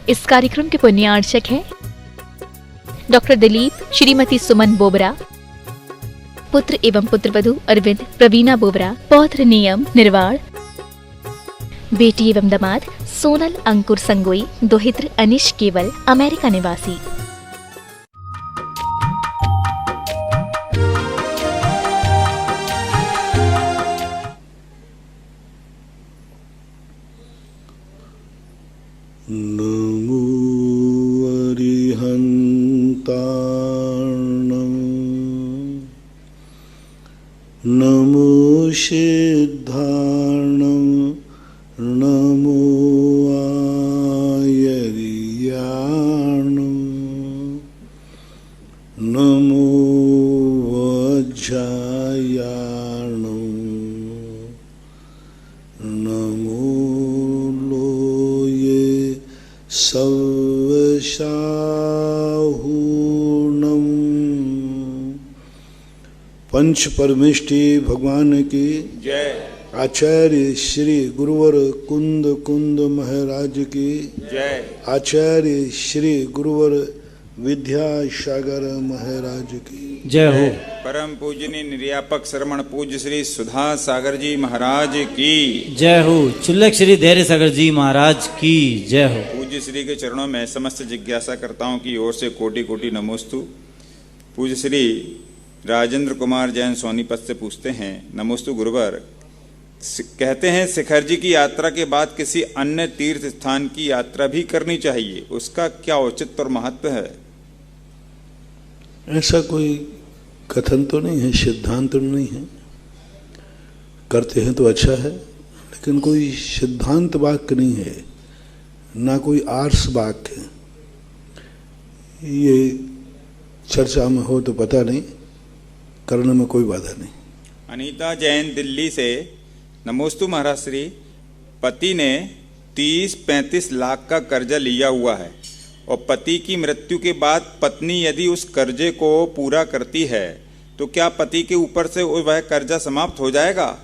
इस कार्यक्रम के पुण्यार्चक हैं डॉक्टर दिलीप, श्रीमती सुमन बोबरा, पुत्र एवं पुत्रवधू अरविंद प्रवीणा बोबरा, पौत्र नियम निर्वाण, बेटी एवं दामाद सोनल अंकुर संगोई, दोहित्र अनिश केवल, अमेरिका निवासी। नमो अरिहन्तार्णं नमो सिद्धार्णं नमो आयर्याणं नमो वज्रायाणं नमो लोये सर्वशाहूणं। पंच परमेष्टि भगवान की जय। आचार्य श्री गुरुवर कुंद कुंद महाराज की जय। आचार्य श्री गुरुवर विद्यासागर महाराज की जय हो। परम पूजनीय निर्यापक श्रमण पूज्य श्री सुधा सागर जी महाराज की जय हो। चुल्लक श्री धैर्य सागर जी महाराज की जय हो। पूज्य श्री के चरणों में समस्त जिज्ञासा करताओं की ओर से कोटि कोटि नमोस्तु। पूज्य श्री राजेंद्र कुमार जैन सोनीपत से पूछते हैं, नमोस्तु गुरुवर, कहते हैं शिखर जी की यात्रा के बाद किसी अन्य तीर्थ स्थान की यात्रा भी करनी चाहिए, उसका क्या औचित्य और महत्व है? ऐसा कोई कथन तो नहीं है, सिद्धांत तो नहीं है। करते हैं तो अच्छा है, लेकिन कोई सिद्धांत वाक्य नहीं है, ना कोई आर्ष वाक्य है। ये चर्चा में हो तो पता नहीं, करने में कोई बाधा नहीं। अनीता जैन दिल्ली से, नमोस्तु महाराज श्री, पति ने 30-35 लाख का कर्जा लिया हुआ है और पति की मृत्यु के बाद पत्नी यदि उस कर्जे को पूरा करती है तो क्या पति के ऊपर से वह कर्जा समाप्त हो जाएगा?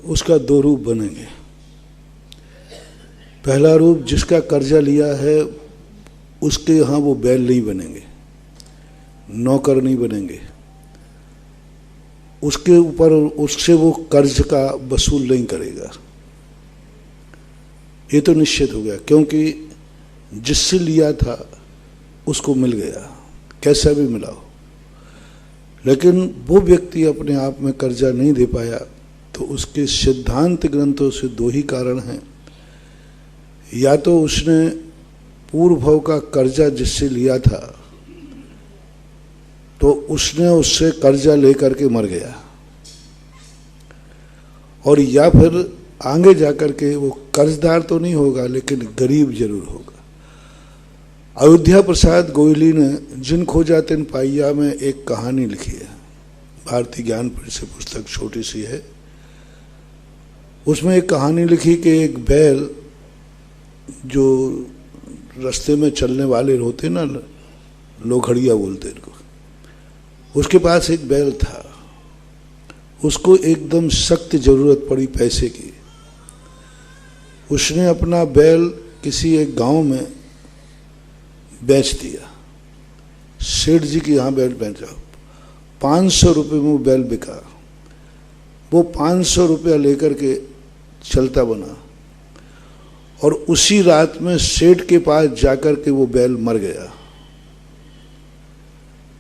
उसका दो रूप बनेंगे। पहला रूप, जिसका कर्जा लिया है उसके यहाँ वो बैल नहीं बनेंगे, नौकर नहीं बनेंगे, उसके ऊपर उससे वो कर्ज का वसूल नहीं करेगा। ये तो निश्चित हो गया, क्योंकि जिससे लिया था उसको मिल गया, कैसा भी मिला हो। लेकिन वो व्यक्ति अपने आप में कर्जा नहीं दे पाया, तो उसके सिद्धांत ग्रंथों से दो ही कारण हैं। या तो उसने पूर्व भव का कर्जा जिससे लिया था तो उसने उससे कर्जा लेकर के मर गया, और या फिर आगे जाकर के वो कर्जदार तो नहीं होगा लेकिन गरीब जरूर होगा। अयोध्या प्रसाद गोयली ने जिन खोजा तिन पाइया में एक कहानी लिखी है, भारतीय ज्ञान परिषद पुस्तक छोटी सी है। उसमें एक कहानी लिखी कि एक बैल, जो रास्ते में चलने वाले होते ना, लोखड़िया बोलते इनको, उसके पास एक बैल था। उसको एकदम सख्त जरूरत पड़ी पैसे की। उसने अपना बैल किसी एक गांव में बेच दिया। सेठ जी के यहाँ बैल बेचा, 500 रुपये में वो बैल बिका। वो 500 रुपया लेकर के चलता बना, और उसी रात में सेठ के पास जाकर के वो बैल मर गया।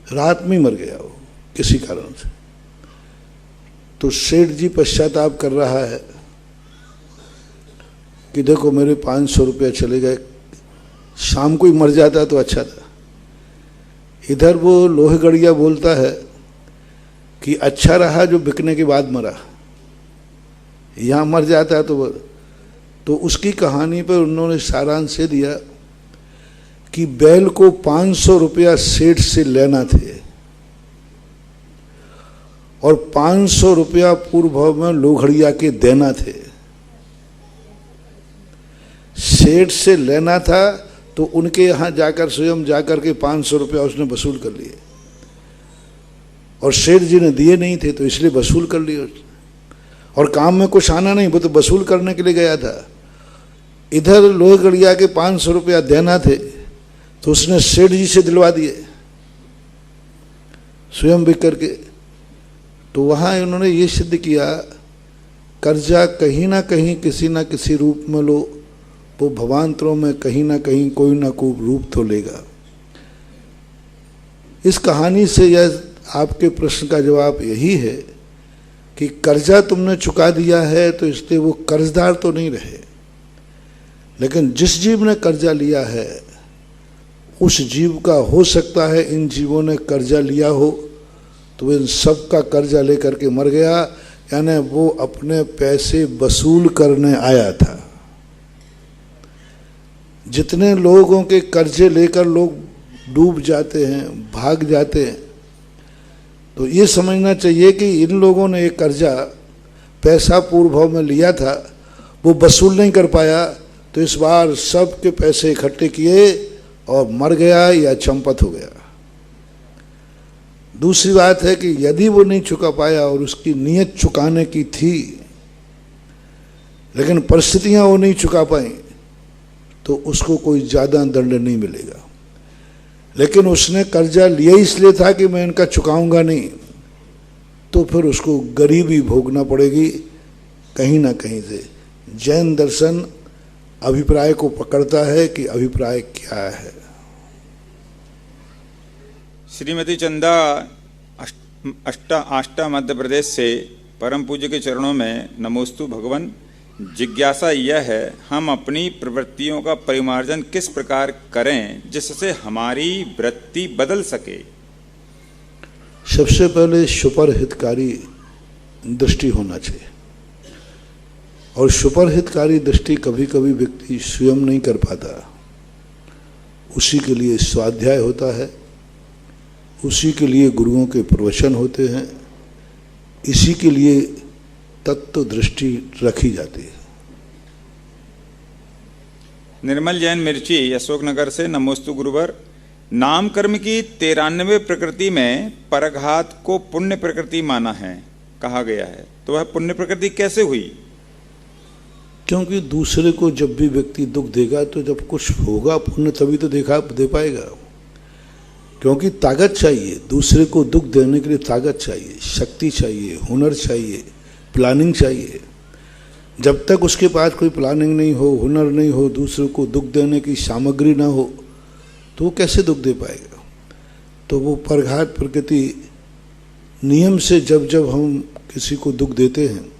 रात में मर गया वो किसी कारण से। तो सेठ जी पश्चाताप कर रहा है कि देखो मेरे 500 रुपया चले गए, शाम को ही मर जाता तो अच्छा था। इधर वो लोहगढ़िया बोलता है कि अच्छा रहा जो बिकने के बाद मरा, यहाँ मर जाता तो उसकी कहानी पर उन्होंने सारांश से दिया कि बैल को 500 रुपया सेठ से लेना थे, और 500 रुपया पूर्व भव में लोहगढ़िया के देना थे। सेठ से लेना था तो उनके यहाँ जाकर स्वयं जाकर के 500 रुपया उसने वसूल कर लिए, और सेठ जी ने दिए नहीं थे तो इसलिए वसूल कर लिए उसने। और काम में कुछ आना नहीं, वो तो वसूल करने के लिए गया था। इधर लोहगढ़िया के 500 रुपया देना थे तो उसने सेठ जी से दिलवा दिए स्वयं बिक करके। तो वहाँ उन्होंने ये सिद्ध किया, कर्जा कहीं ना कहीं किसी ना किसी रूप में लो, वो भवांतरों में कहीं ना कहीं कोई ना कोई रूप तो लेगा। इस कहानी से यह आपके प्रश्न का जवाब यही है कि कर्जा तुमने चुका दिया है तो इसलिए वो कर्जदार तो नहीं रहे, लेकिन जिस जीव ने कर्जा लिया है उस जीव का हो सकता है इन जीवों ने कर्जा लिया हो तो इन सब का कर्जा लेकर के मर गया, यानी वो अपने पैसे वसूल करने आया था। जितने लोगों के कर्जे लेकर लोग डूब जाते हैं, भाग जाते हैं, तो ये समझना चाहिए कि इन लोगों ने एक कर्जा पैसा पूर्व भाव में लिया था, वो वसूल नहीं कर पाया, तो इस बार सब के पैसे इकट्ठे किए और मर गया या चंपत हो गया। दूसरी बात है कि यदि वो नहीं चुका पाया और उसकी नीयत चुकाने की थी लेकिन परिस्थितियां वो नहीं चुका पाई तो उसको कोई ज़्यादा दंड नहीं मिलेगा। लेकिन उसने कर्जा लिया इसलिए था कि मैं इनका चुकाऊंगा नहीं, तो फिर उसको गरीबी भोगना पड़ेगी कहीं ना कहीं से। जैन दर्शन अभिप्राय को पकड़ता है कि अभिप्राय क्या है। श्रीमती चंदा आष्टा मध्य प्रदेश से परम पूज्य के चरणों में नमोस्तु भगवन। जिज्ञासा यह है, हम अपनी प्रवृत्तियों का परिमार्जन किस प्रकार करें जिससे हमारी वृत्ति बदल सके। सबसे पहले सुपर हितकारी दृष्टि होना चाहिए, और सुपर हितकारी दृष्टि कभी कभी व्यक्ति स्वयं नहीं कर पाता, उसी के लिए स्वाध्याय होता है, उसी के लिए गुरुओं के प्रवचन होते हैं, इसी के लिए तत्व दृष्टि रखी जाती है। निर्मल जैन मिर्ची अशोकनगर से नमोस्तु गुरुवर। नाम कर्म की 93 प्रकृति में परघात को पुण्य प्रकृति माना है, कहा गया है, तो वह पुण्य प्रकृति कैसे हुई? क्योंकि दूसरे को जब भी व्यक्ति दुख देगा तो जब कुछ होगा पुण्य तभी तो दे पाएगा, क्योंकि ताकत चाहिए। दूसरे को दुख देने के लिए ताकत चाहिए, शक्ति चाहिए, हुनर चाहिए, प्लानिंग चाहिए। जब तक उसके पास कोई प्लानिंग नहीं हो, हुनर नहीं हो, दूसरों को दुख देने की सामग्री ना हो, तो वो कैसे दुख दे पाएगा? तो वो परघात प्रकृति नियम से जब जब हम किसी को दुख देते हैं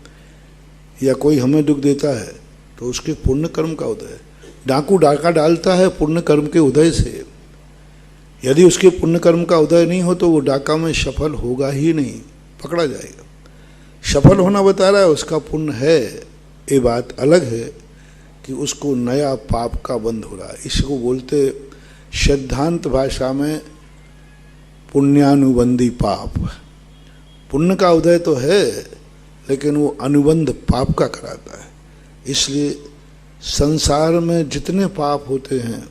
या कोई हमें दुख देता है तो उसके पुण्य कर्म का उदय है। डाकू डाका डालता है पुण्य कर्म के उदय से। यदि उसके पुण्य कर्म का उदय नहीं हो तो वो डाका में सफल होगा ही नहीं, पकड़ा जाएगा। सफल होना बता रहा है, उसका पुण्य है, ये बात अलग है कि उसको नया पाप का बंध हो रहा है। इसको बोलते सिद्धांत भाषा में पुण्यानुबंधी पाप। पुण्य का उदय तो है लेकिन वो अनुबंध पाप का कराता है। इसलिए संसार में जितने पाप होते हैं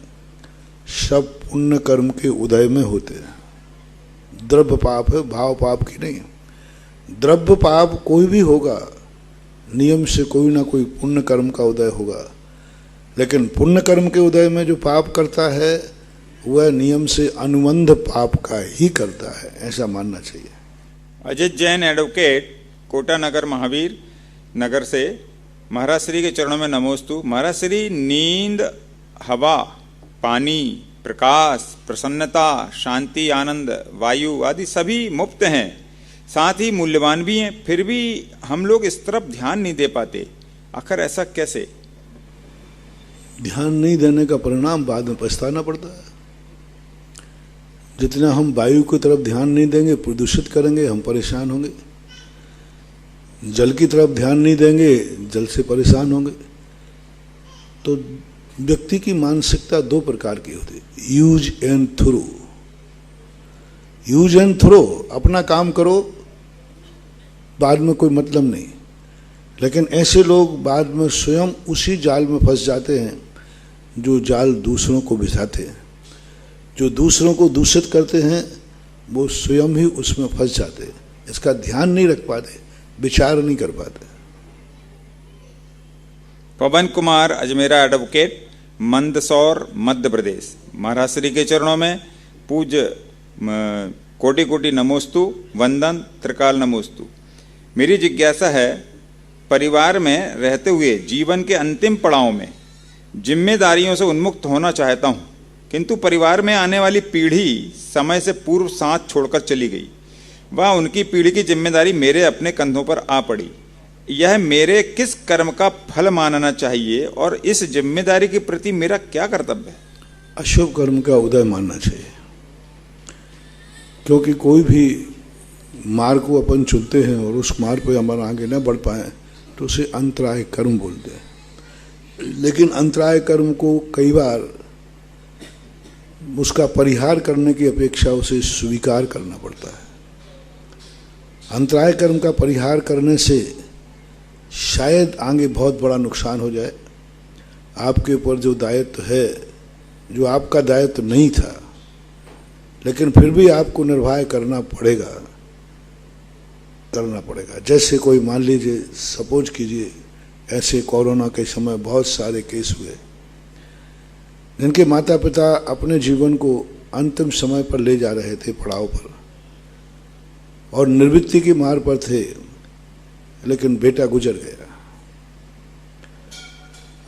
सब पुण्य कर्म के उदय में होते हैं। द्रव्य पाप है, भाव पाप की नहीं। द्रव्य पाप कोई भी होगा, नियम से कोई ना कोई पुण्य कर्म का उदय होगा, लेकिन पुण्य कर्म के उदय में जो पाप करता है वह नियम से अनुबंध पाप का ही करता है, ऐसा मानना चाहिए। अजित जैन एडवोकेट कोटा नगर महावीर नगर से महाराज श्री के चरणों में नमोस्तु। महाराज श्री, नींद, हवा, पानी, प्रकाश, प्रसन्नता, शांति, आनंद, वायु आदि सभी मुफ्त हैं, साथ ही मूल्यवान भी हैं, फिर भी हम लोग इस तरफ ध्यान नहीं दे पाते, आखिर ऐसा कैसे? ध्यान नहीं देने का परिणाम बाद में पछताना पड़ता है। जितना हम वायु की तरफ ध्यान नहीं देंगे, प्रदूषित करेंगे, हम परेशान होंगे। जल की तरफ ध्यान नहीं देंगे, जल से परेशान होंगे। तो व्यक्ति की मानसिकता दो प्रकार की होती है, use and throw. Use and throw, अपना काम करो, बाद में कोई मतलब नहीं। लेकिन ऐसे लोग बाद में स्वयं उसी जाल में फंस जाते हैं जो जाल दूसरों को बिछाते हैं। जो दूसरों को दूषित करते हैं वो स्वयं ही उसमें फंस जाते हैं। इसका ध्यान नहीं रख पाते, विचार नहीं कर पाते। पवन कुमार अजमेरा एडवोकेट, मंदसौर, मध्य प्रदेश। महाराज श्री के चरणों में पूज्य कोटि कोटि नमोस्तु, वंदन, त्रिकाल नमोस्तु। मेरी जिज्ञासा है, परिवार में रहते हुए जीवन के अंतिम पड़ाव में जिम्मेदारियों से उन्मुक्त होना चाहता हूँ, किंतु परिवार में आने वाली पीढ़ी समय से पूर्व साथ छोड़कर चली गई। वह उनकी पीढ़ी की जिम्मेदारी मेरे अपने कंधों पर आ पड़ी। यह मेरे किस कर्म का फल मानना चाहिए और इस जिम्मेदारी के प्रति मेरा क्या कर्तव्य है? अशुभ कर्म का उदय मानना चाहिए, क्योंकि कोई भी मार्ग को अपन चुनते हैं और उस मार्ग पर हम आगे न बढ़ पाए तो उसे अंतराय कर्म बोलते हैं। लेकिन अंतराय कर्म को कई बार उसका परिहार करने की अपेक्षा उसे स्वीकार करना पड़ता है। अंतराय कर्म का परिहार करने से शायद आगे बहुत बड़ा नुकसान हो जाए। आपके ऊपर जो दायित्व है, जो आपका दायित्व नहीं था, लेकिन फिर भी आपको निर्वाह करना पड़ेगा। जैसे कोई मान लीजिए, सपोज कीजिए, ऐसे कोरोना के समय बहुत सारे केस हुए जिनके माता पिता अपने जीवन को अंतिम समय पर ले जा रहे थे, पड़ाव पर, और निर्वृत्ति की मार पर थे, लेकिन बेटा गुजर गया।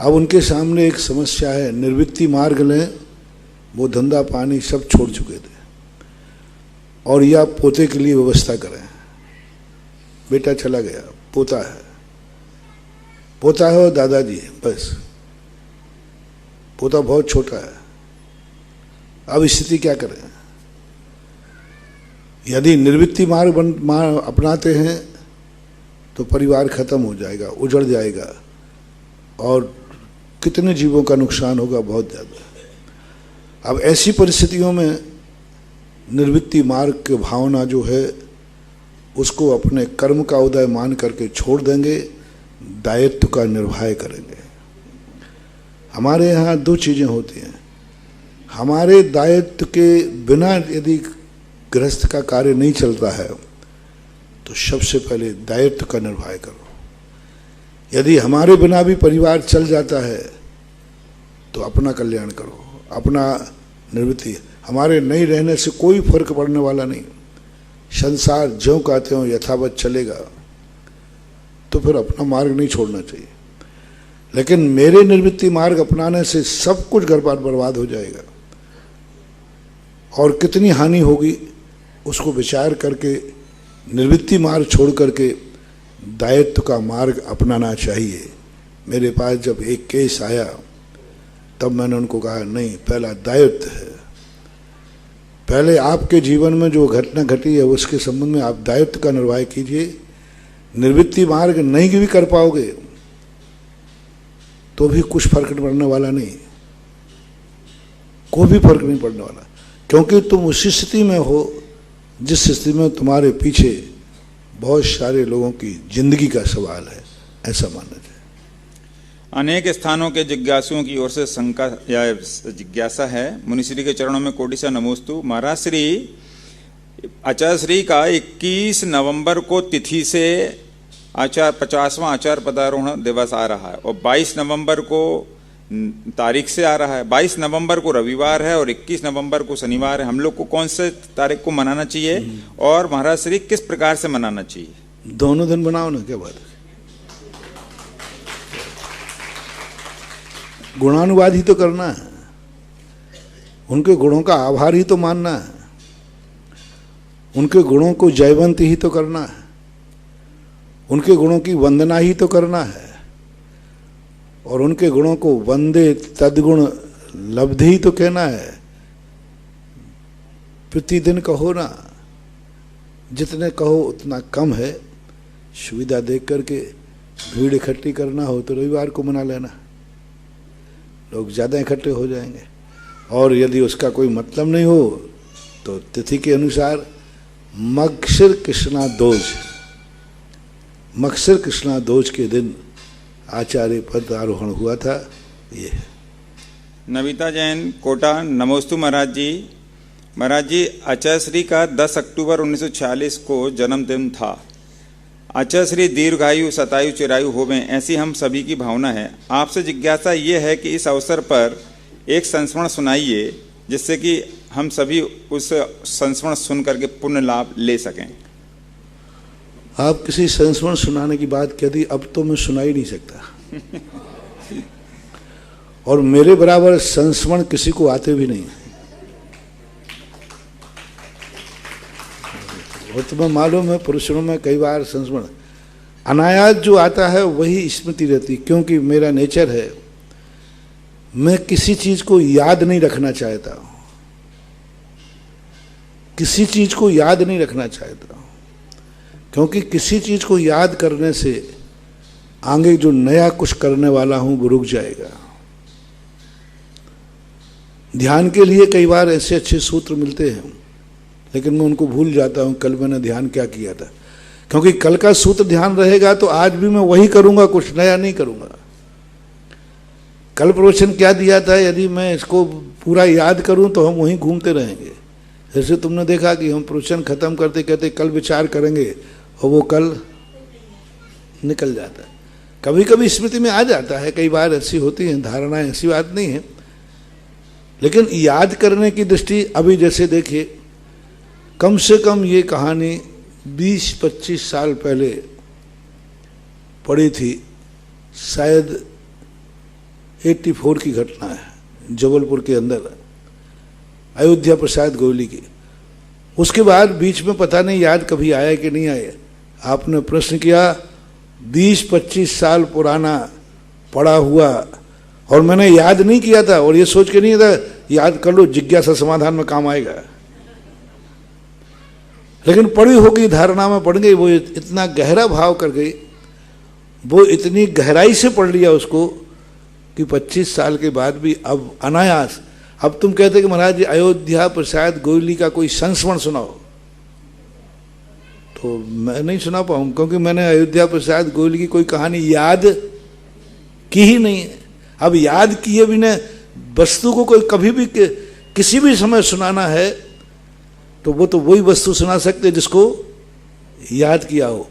अब उनके सामने एक समस्या है, निर्वृत्ति मार्ग लें, वो धंधा पानी सब छोड़ चुके थे, और या पोते के लिए व्यवस्था करें। बेटा चला गया, पोता है और दादाजी है, बस। पोता बहुत छोटा है। अब स्थिति क्या करें? यदि निर्वृत्ति मार्ग अपनाते हैं तो परिवार खत्म हो जाएगा, उजड़ जाएगा, और कितने जीवों का नुकसान होगा, बहुत ज़्यादा। अब ऐसी परिस्थितियों में निर्वृत्ति मार्ग की भावना जो है उसको अपने कर्म का उदय मान करके छोड़ देंगे, दायित्व का निर्वाह करेंगे। हमारे यहाँ दो चीज़ें होती हैं। हमारे दायित्व के बिना यदि गृहस्थ का कार्य नहीं चलता है तो सबसे पहले दायित्व का निर्वाह करो। यदि हमारे बिना भी परिवार चल जाता है तो अपना कल्याण करो, अपना निवृत्ति। हमारे नहीं रहने से कोई फर्क पड़ने वाला नहीं। संसार ज्यों कहते हो यथावत चलेगा, तो फिर अपना मार्ग नहीं छोड़ना चाहिए। लेकिन मेरे निवृत्ति मार्ग अपनाने से सब कुछ बर्बाद हो जाएगा, और कितनी हानि होगी उसको विचार करके निवृत्ति मार्ग छोड़ करके दायित्व का मार्ग अपनाना चाहिए। मेरे पास जब एक केस आया तब मैंने उनको कहा, नहीं, पहला दायित्व है। पहले आपके जीवन में जो घटना घटी है उसके संबंध में आप दायित्व का निर्वाह कीजिए। निवृत्ति मार्ग नहीं भी कर पाओगे तो भी कुछ फर्क पड़ने वाला नहीं, कोई भी फर्क नहीं पड़ने वाला, क्योंकि तुम उसी स्थिति में हो जिस स्थिति में तुम्हारे पीछे बहुत सारे लोगों की जिंदगी का सवाल है, ऐसा मानना चाहिए। अनेक स्थानों के जिज्ञासुओं की ओर से शंका या जिज्ञासा है। मुनिश्री के चरणों में कोटि सा नमोस्तु। महाराज श्री आचार्य श्री का 21 नवंबर को तिथि से 50वां आचार्य पदारोहण दिवस आ रहा है, और 22 नवंबर को तारीख से आ रहा है। 22 नवंबर को रविवार है और 21 नवंबर को शनिवार है। हम लोग को कौन से तारीख को मनाना चाहिए और महाराज श्री किस प्रकार से मनाना चाहिए? दोनों दिन बनाओ ना, क्या बात है। गुणानुवाद ही तो करना है, उनके गुणों का आभार ही तो मानना है, उनके गुणों को जयवंत ही तो करना है, उनके गुणों की वंदना ही तो करना है, और उनके गुणों को वंदे तद्गुण लब्धि ही तो कहना है। प्रतिदिन कहो ना, जितने कहो उतना कम है। सुविधा देख करके भीड़ इकट्ठी करना हो तो रविवार को मना लेना, लोग ज़्यादा इकट्ठे हो जाएंगे। और यदि उसका कोई मतलब नहीं हो तो तिथि के अनुसार मगशिर कृष्णा दोज, मगशिर कृष्णा दोज के दिन आचार्य पद आरोहण हुआ था। ये नविता जैन कोटा, नमोस्तु महाराज जी। महाराज जी, आचार्य श्री का 10 अक्टूबर 1946 को जन्मदिन था। अच्छा श्री दीर्घायु शतायु चिरायु होवें, ऐसी हम सभी की भावना है। आपसे जिज्ञासा ये है कि इस अवसर पर एक संस्मरण सुनाइए जिससे कि हम सभी उस संस्मरण सुन करके पुण्य लाभ ले सकें। आप किसी संस्मरण सुनाने की बात कह दी, अब तो मैं सुना ही नहीं सकता और मेरे बराबर संस्मरण किसी को आते भी नहीं। और तुम्हें मालूम है पुरुषों में कई बार संस्मरण अनायास जो आता है वही स्मृति रहती, क्योंकि मेरा नेचर है मैं किसी चीज को याद नहीं रखना चाहता हूं, किसी चीज को याद नहीं रखना चाहता हूं, क्योंकि किसी चीज को याद करने से आगे जो नया कुछ करने वाला हूं वो रुक जाएगा। ध्यान के लिए कई बार ऐसे अच्छे सूत्र मिलते हैं लेकिन मैं उनको भूल जाता हूं कल मैंने ध्यान क्या किया था, क्योंकि कल का सूत्र ध्यान रहेगा तो आज भी मैं वही करूंगा, कुछ नया नहीं करूंगा। कल प्रवचन क्या दिया था, यदि मैं इसको पूरा याद करूं तो हम वहीं घूमते रहेंगे। जैसे तुमने देखा कि हम प्रवचन खत्म करते कहते कल विचार करेंगे और वो कल निकल जाता है। कभी कभी स्मृति में आ जाता है, कई बार ऐसी होती है धारणाएं, ऐसी बात नहीं है, लेकिन याद करने की दृष्टि अभी जैसे देखिए कम से कम ये कहानी 20-25 साल पहले पड़ी थी, शायद 84 की घटना है जबलपुर के अंदर, अयोध्या प्रसाद गोयली की। उसके बाद बीच में पता नहीं याद कभी आया कि नहीं आया। आपने प्रश्न किया 20-25 साल पुराना पड़ा हुआ और मैंने याद नहीं किया था और ये सोच के नहीं था याद कर लो जिज्ञासा समाधान में काम आएगा, लेकिन पड़ी होगी धारणा में पड़ गई, वो इतना गहरा भाव कर गई, वो इतनी गहराई से पढ़ लिया उसको कि 25 साल के बाद भी अब अनायास। अब तुम कहते कि महाराज जी अयोध्या प्रसाद गोयली का कोई संस्मरण सुनाओ, तो मैं नहीं सुना पाऊँ, क्योंकि मैंने अयोध्या प्रसाद गोयली की कोई कहानी याद की ही नहीं है। अब याद किए बिना वस्तु को कोई कभी भी किसी भी समय सुनाना है तो वो तो वही वस्तु सुना सकते जिसको याद किया हो,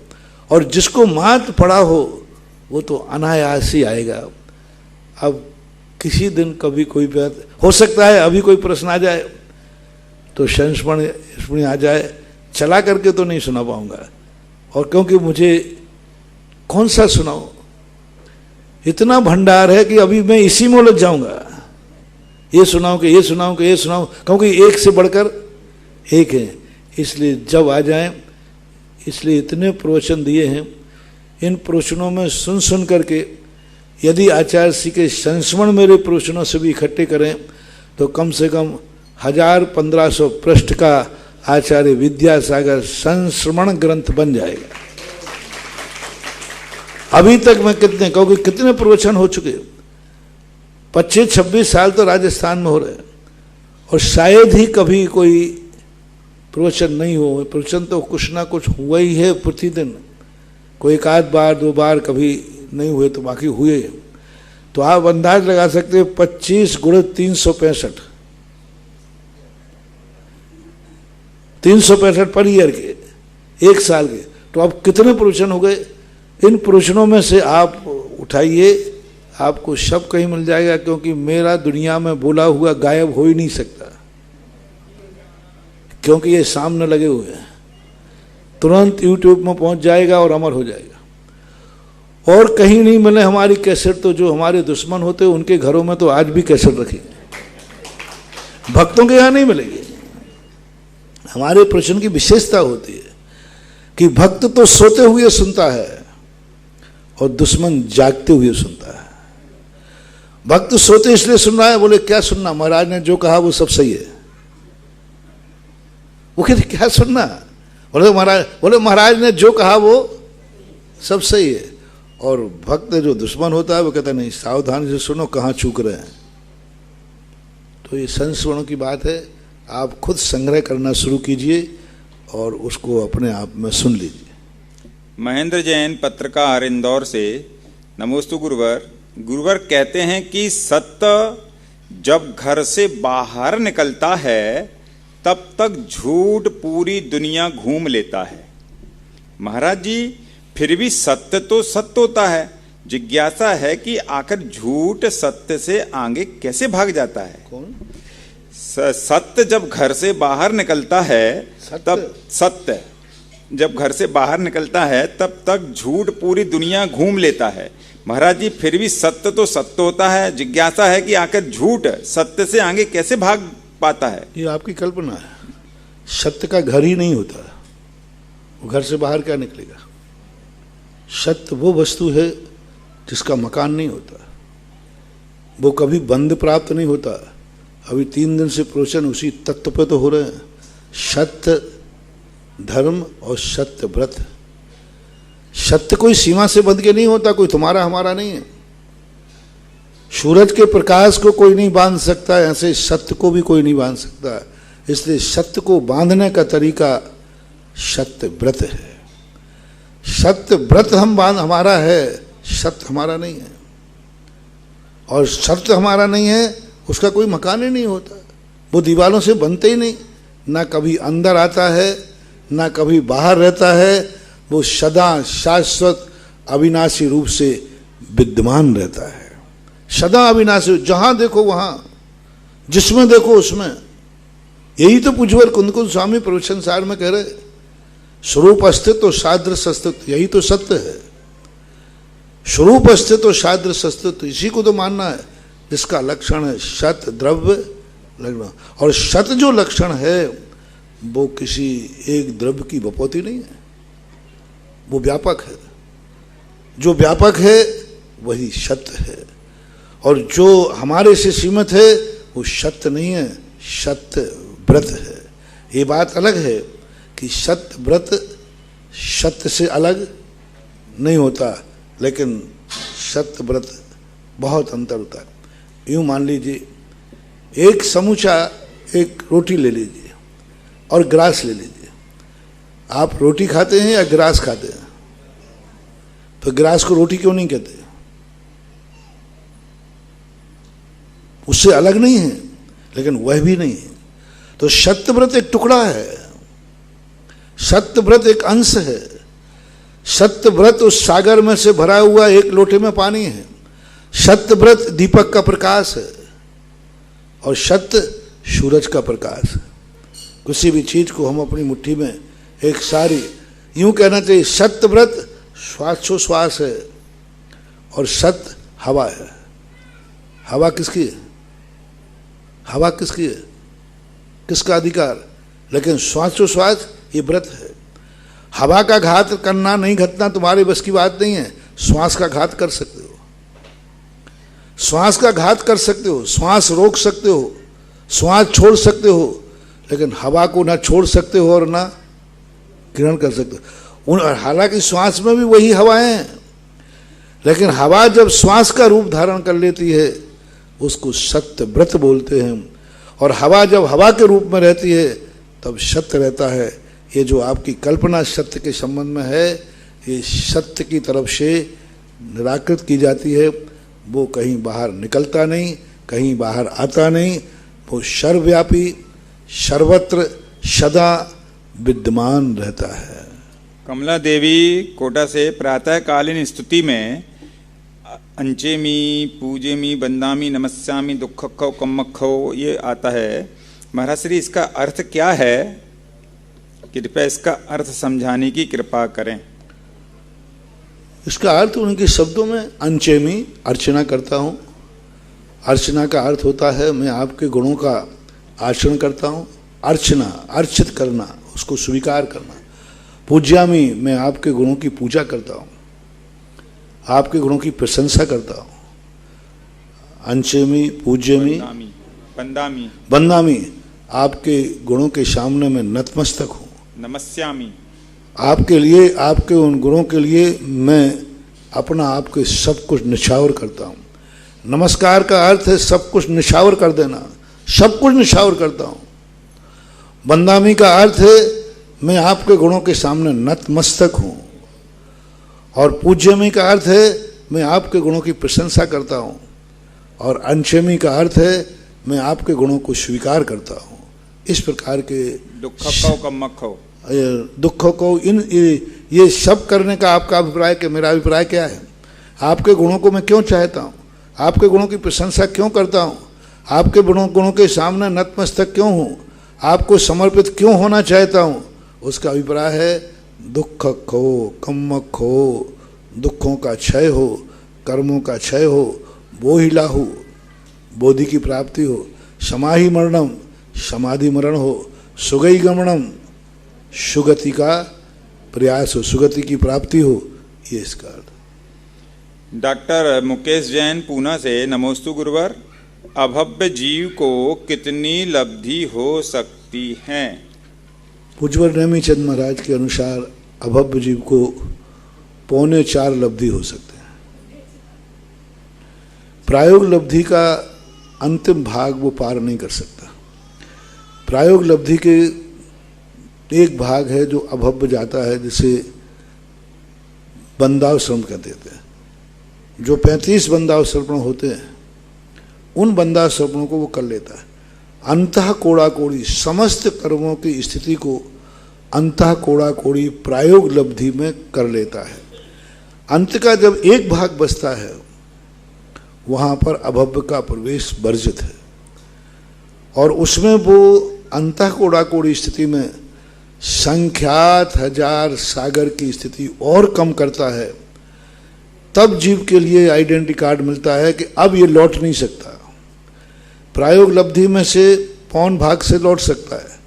और जिसको मात पड़ा हो वो तो अनायास ही आएगा। अब किसी दिन कभी कोई बात हो सकता है, अभी कोई प्रश्न आ जाए तो संस्मरण आ जाए, चला करके तो नहीं सुना पाऊंगा, और क्योंकि मुझे कौन सा सुनाऊं, इतना भंडार है कि अभी मैं इसी में उलझ जाऊंगा, ये सुनाऊं कि ये सुनाऊं कि ये सुनाऊं, क्योंकि एक से बढ़कर एक है। इसलिए जब आ जाए, इसलिए इतने प्रवचन दिए हैं, इन प्रवचनों में सुन सुन करके यदि आचार्य श्री के संस्मरण मेरे प्रवचनों से भी इकट्ठे करें तो कम से कम 1000-1500 पृष्ठ का आचार्य विद्यासागर संस्मरण ग्रंथ बन जाएगा। अभी तक मैं क्योंकि कितने प्रवचन हो चुके, 25-26 साल तो राजस्थान में हो रहे हैं और शायद ही कभी कोई प्रवचन नहीं हो। प्रवचन तो कुछ ना कुछ हुआ ही है प्रतिदिन, कोई एक आध बार 2 बार कभी नहीं हुए तो बाकी हुए। तो आप अंदाज लगा सकते हैं 25 × 365, 365 पर ईयर के, एक साल के, तो अब कितने प्रवचन हो गए। इन प्रवचनों में से आप उठाइए, आपको सब कहीं मिल जाएगा, क्योंकि मेरा दुनिया में बोला हुआ गायब हो ही नहीं सकता, क्योंकि ये सामने लगे हुए हैं, तुरंत यूट्यूब में पहुंच जाएगा और अमर हो जाएगा। और कहीं नहीं मिले हमारी कैसेट, तो जो हमारे दुश्मन होते हैं उनके घरों में तो आज भी कैसेट रखी, भक्तों के यहाँ नहीं मिलेगी। हमारे प्रश्न की विशेषता होती है कि भक्त तो सोते हुए सुनता है और दुश्मन जागते हुए सुनता है। भक्त सोते इसलिए सुन रहा है, बोले क्या सुनना, महाराज ने जो कहा वो सब सही है। वो कहते क्या सुनना, बोले महाराज ने जो कहा वो सब सही है। और भक्त जो दुश्मन होता है वो कहता नहीं, सावधानी से सुनो कहाँ चूक रहे हैं। तो ये संस्मरणों की बात है, आप खुद संग्रह करना शुरू कीजिए और उसको अपने आप में सुन लीजिए। महेंद्र जैन पत्रकार इंदौर से, नमोस्तु गुरुवर। गुरुवर कहते हैं कि सत्य जब घर से बाहर निकलता है तब तक झूठ पूरी दुनिया घूम लेता है। महाराज जी, फिर भी सत्य तो सत्य होता है। जिज्ञासा है कि आखिर झूठ सत्य से आगे कैसे भाग जाता है। कौन? सत्य जब घर से बाहर निकलता है तब सत्य जब घर से बाहर निकलता है तब तक झूठ पूरी दुनिया घूम लेता है। महाराज जी, फिर भी सत्य तो सत्य होता है। जिज्ञासा है कि आखिर झूठ सत्य से आगे कैसे भाग पाता है। ये आपकी कल्पना है। सत्य का घर ही नहीं होता, वो घर से बाहर क्या निकलेगा। सत्य वो वस्तु है जिसका मकान नहीं होता, वो कभी बंद प्राप्त नहीं होता। अभी 3 दिन से प्रवचन उसी तत्व पे तो हो रहे हैं। सत्य धर्म और सत्य व्रत। सत्य कोई सीमा से बंध के नहीं होता, कोई तुम्हारा हमारा नहीं है। सूरज के प्रकाश को कोई नहीं बांध सकता, ऐसे सत्य को भी कोई नहीं बांध सकता। इसलिए सत्य को बांधने का तरीका सत्य व्रत है। सत्य व्रत हमारा है, सत्य हमारा नहीं है। और सत्य हमारा नहीं है, उसका कोई मकान ही नहीं होता। वो दीवारों से बनते ही नहीं, ना कभी अंदर आता है ना कभी बाहर रहता है। वो सदा शाश्वत अविनाशी रूप से विद्यमान रहता है, सदा अविनाशी। जहां देखो वहां, जिसमें देखो उसमें। यही तो पूज्यवर कुंदकुंद स्वामी प्रवचन सार में कह रहे, स्वरूप अस्तित्व सादृश्य अस्तित्व, यही तो सत्य है। स्वरूप अस्तित्व सादृश्य अस्तित्व, इसी को तो मानना है जिसका लक्षण है सत द्रव्य लक्षण। और सत जो लक्षण है वो किसी एक द्रव्य की बपौती नहीं है, वो व्यापक है। जो व्यापक है वही सत्य है, और जो हमारे से सीमित है वो सत्य नहीं है, सत्य व्रत है। ये बात अलग है कि सत्य व्रत सत्य से अलग नहीं होता, लेकिन सत्य व्रत बहुत अंतर होता है। यूँ मान लीजिए, एक समूचा एक रोटी ले लीजिए और ग्रास ले लीजिए। आप रोटी खाते हैं या ग्रास खाते हैं? तो ग्रास को रोटी क्यों नहीं कहते? उससे अलग नहीं है, लेकिन वह भी नहीं है। तो सत्यव्रत एक टुकड़ा है, सत्यव्रत एक अंश है। सत्यव्रत उस सागर में से भरा हुआ एक लोटे में पानी है। सत्यव्रत दीपक का प्रकाश है, और सत्य सूरज का प्रकाश है। किसी भी चीज को हम अपनी मुट्ठी में एक सारी, यूं कहना चाहिए सत्यव्रत श्वासोश्वास है, और सत्य हवा है। हवा किसकी है? हवा किसकी है? किसका अधिकार? लेकिन श्वासोश्वास ये व्रत है। हवा का घात करना नहीं घटना तुम्हारे बस की बात नहीं है। श्वास का घात कर सकते हो, श्वास का घात कर सकते हो, श्वास रोक सकते हो, श्वास छोड़ सकते हो, लेकिन हवा को ना छोड़ सकते हो और ना ग्रहण कर सकते हो। हालांकि श्वास में भी वही हवाएं हैं, लेकिन हवा जब श्वास का रूप धारण कर लेती है उसको सत्य व्रत बोलते हैं। और हवा जब हवा के रूप में रहती है तब सत्य रहता है। ये जो आपकी कल्पना सत्य के संबंध में है, ये सत्य की तरफ से निराकृत की जाती है। वो कहीं बाहर निकलता नहीं, कहीं बाहर आता नहीं, वो सर्वव्यापी सर्वत्र सदा विद्यमान रहता है। कमला देवी कोटा से प्रातःकालीन स्तुति में अंचेमी पूजेमी बंदामी नमस्यामी दुखखो कम्मखो ये आता है। महाराज श्री, इसका अर्थ क्या है? कृपया इसका अर्थ समझाने की कृपा करें। इसका अर्थ उनके शब्दों में अंचेमी अर्चना करता हूँ। अर्चना का अर्थ होता है मैं आपके गुणों का आचरण करता हूँ। अर्चना अर्चित करना, उसको स्वीकार करना। पूज्यामी मैं आपके गुणों की पूजा करता हूँ, आपके गुणों की प्रशंसा करता हूँ। अंचेमी पूज्यमी बंदामी बंदामी आपके गुणों के सामने मैं नतमस्तक हूँ। नमस्यामी आपके लिए, आपके उन गुणों के लिए मैं अपना आपके सब कुछ निछावर करता हूँ। नमस्कार का अर्थ है सब कुछ निछावर कर देना, सब कुछ निछावर करता हूँ। बंदामी का अर्थ है मैं आपके गुणों के सामने नतमस्तक हूँ। और पूज्यमी का अर्थ है मैं आपके गुणों की प्रशंसा करता हूँ। और अंशमी का अर्थ है मैं आपके गुणों को स्वीकार करता हूँ। इस प्रकार के दुखखो कम्मखो दुखों को इन ये सब करने का आपका अभिप्राय कि मेरा अभिप्राय क्या है? आपके गुणों को मैं क्यों चाहता हूँ? आपके गुणों की प्रशंसा क्यों करता हूँ? आपके गुणों के सामने नतमस्तक क्यों हूँ? आपको समर्पित क्यों होना चाहता हूँ? उसका अभिप्राय है दुखक हो, कम्मक हो, दुखों का क्षय हो, कर्मों का क्षय हो, बोहिला हो, बोधि की प्राप्ति हो, समाहि मरणम, समाधि मरण हो, सुगई गमनम, सुगति का प्रयास हो, सुगति की प्राप्ति हो, ये इसका अर्थ। डॉक्टर मुकेश जैन पूना से, नमोस्तु गुरुवर, अभव्य जीव को कितनी लब्धि हो सकती है? पूज्यवर नेमीचंद महाराज के अनुसार अभव्य जीव को 4.25 लब्धि हो सकते हैं। प्रायोग लब्धि का अंतिम भाग वो पार नहीं कर सकता। प्रायोग लब्धि के एक भाग है जो अभव्य जाता है, जिसे बंदावश्रम कहते हैं। जो 35 बंदावश्रवण होते हैं, उन बंदावश्रवणों को वो कर लेता है। अंतः कोड़ा कोड़ी समस्त कर्मों की स्थिति को अंतः कोड़ा कोड़ी प्रायोग लब्धि में कर लेता है। अंत का जब एक भाग बचता है, वहाँ पर अभव्य का प्रवेश वर्जित है, और उसमें वो अंतः कोड़ा कोड़ी स्थिति में संख्यात हजार सागर की स्थिति और कम करता है। तब जीव के लिए आइडेंटिटी कार्ड मिलता है कि अब ये लौट नहीं सकता। प्रायोग लब्धि में से पौन भाग से लौट सकता है,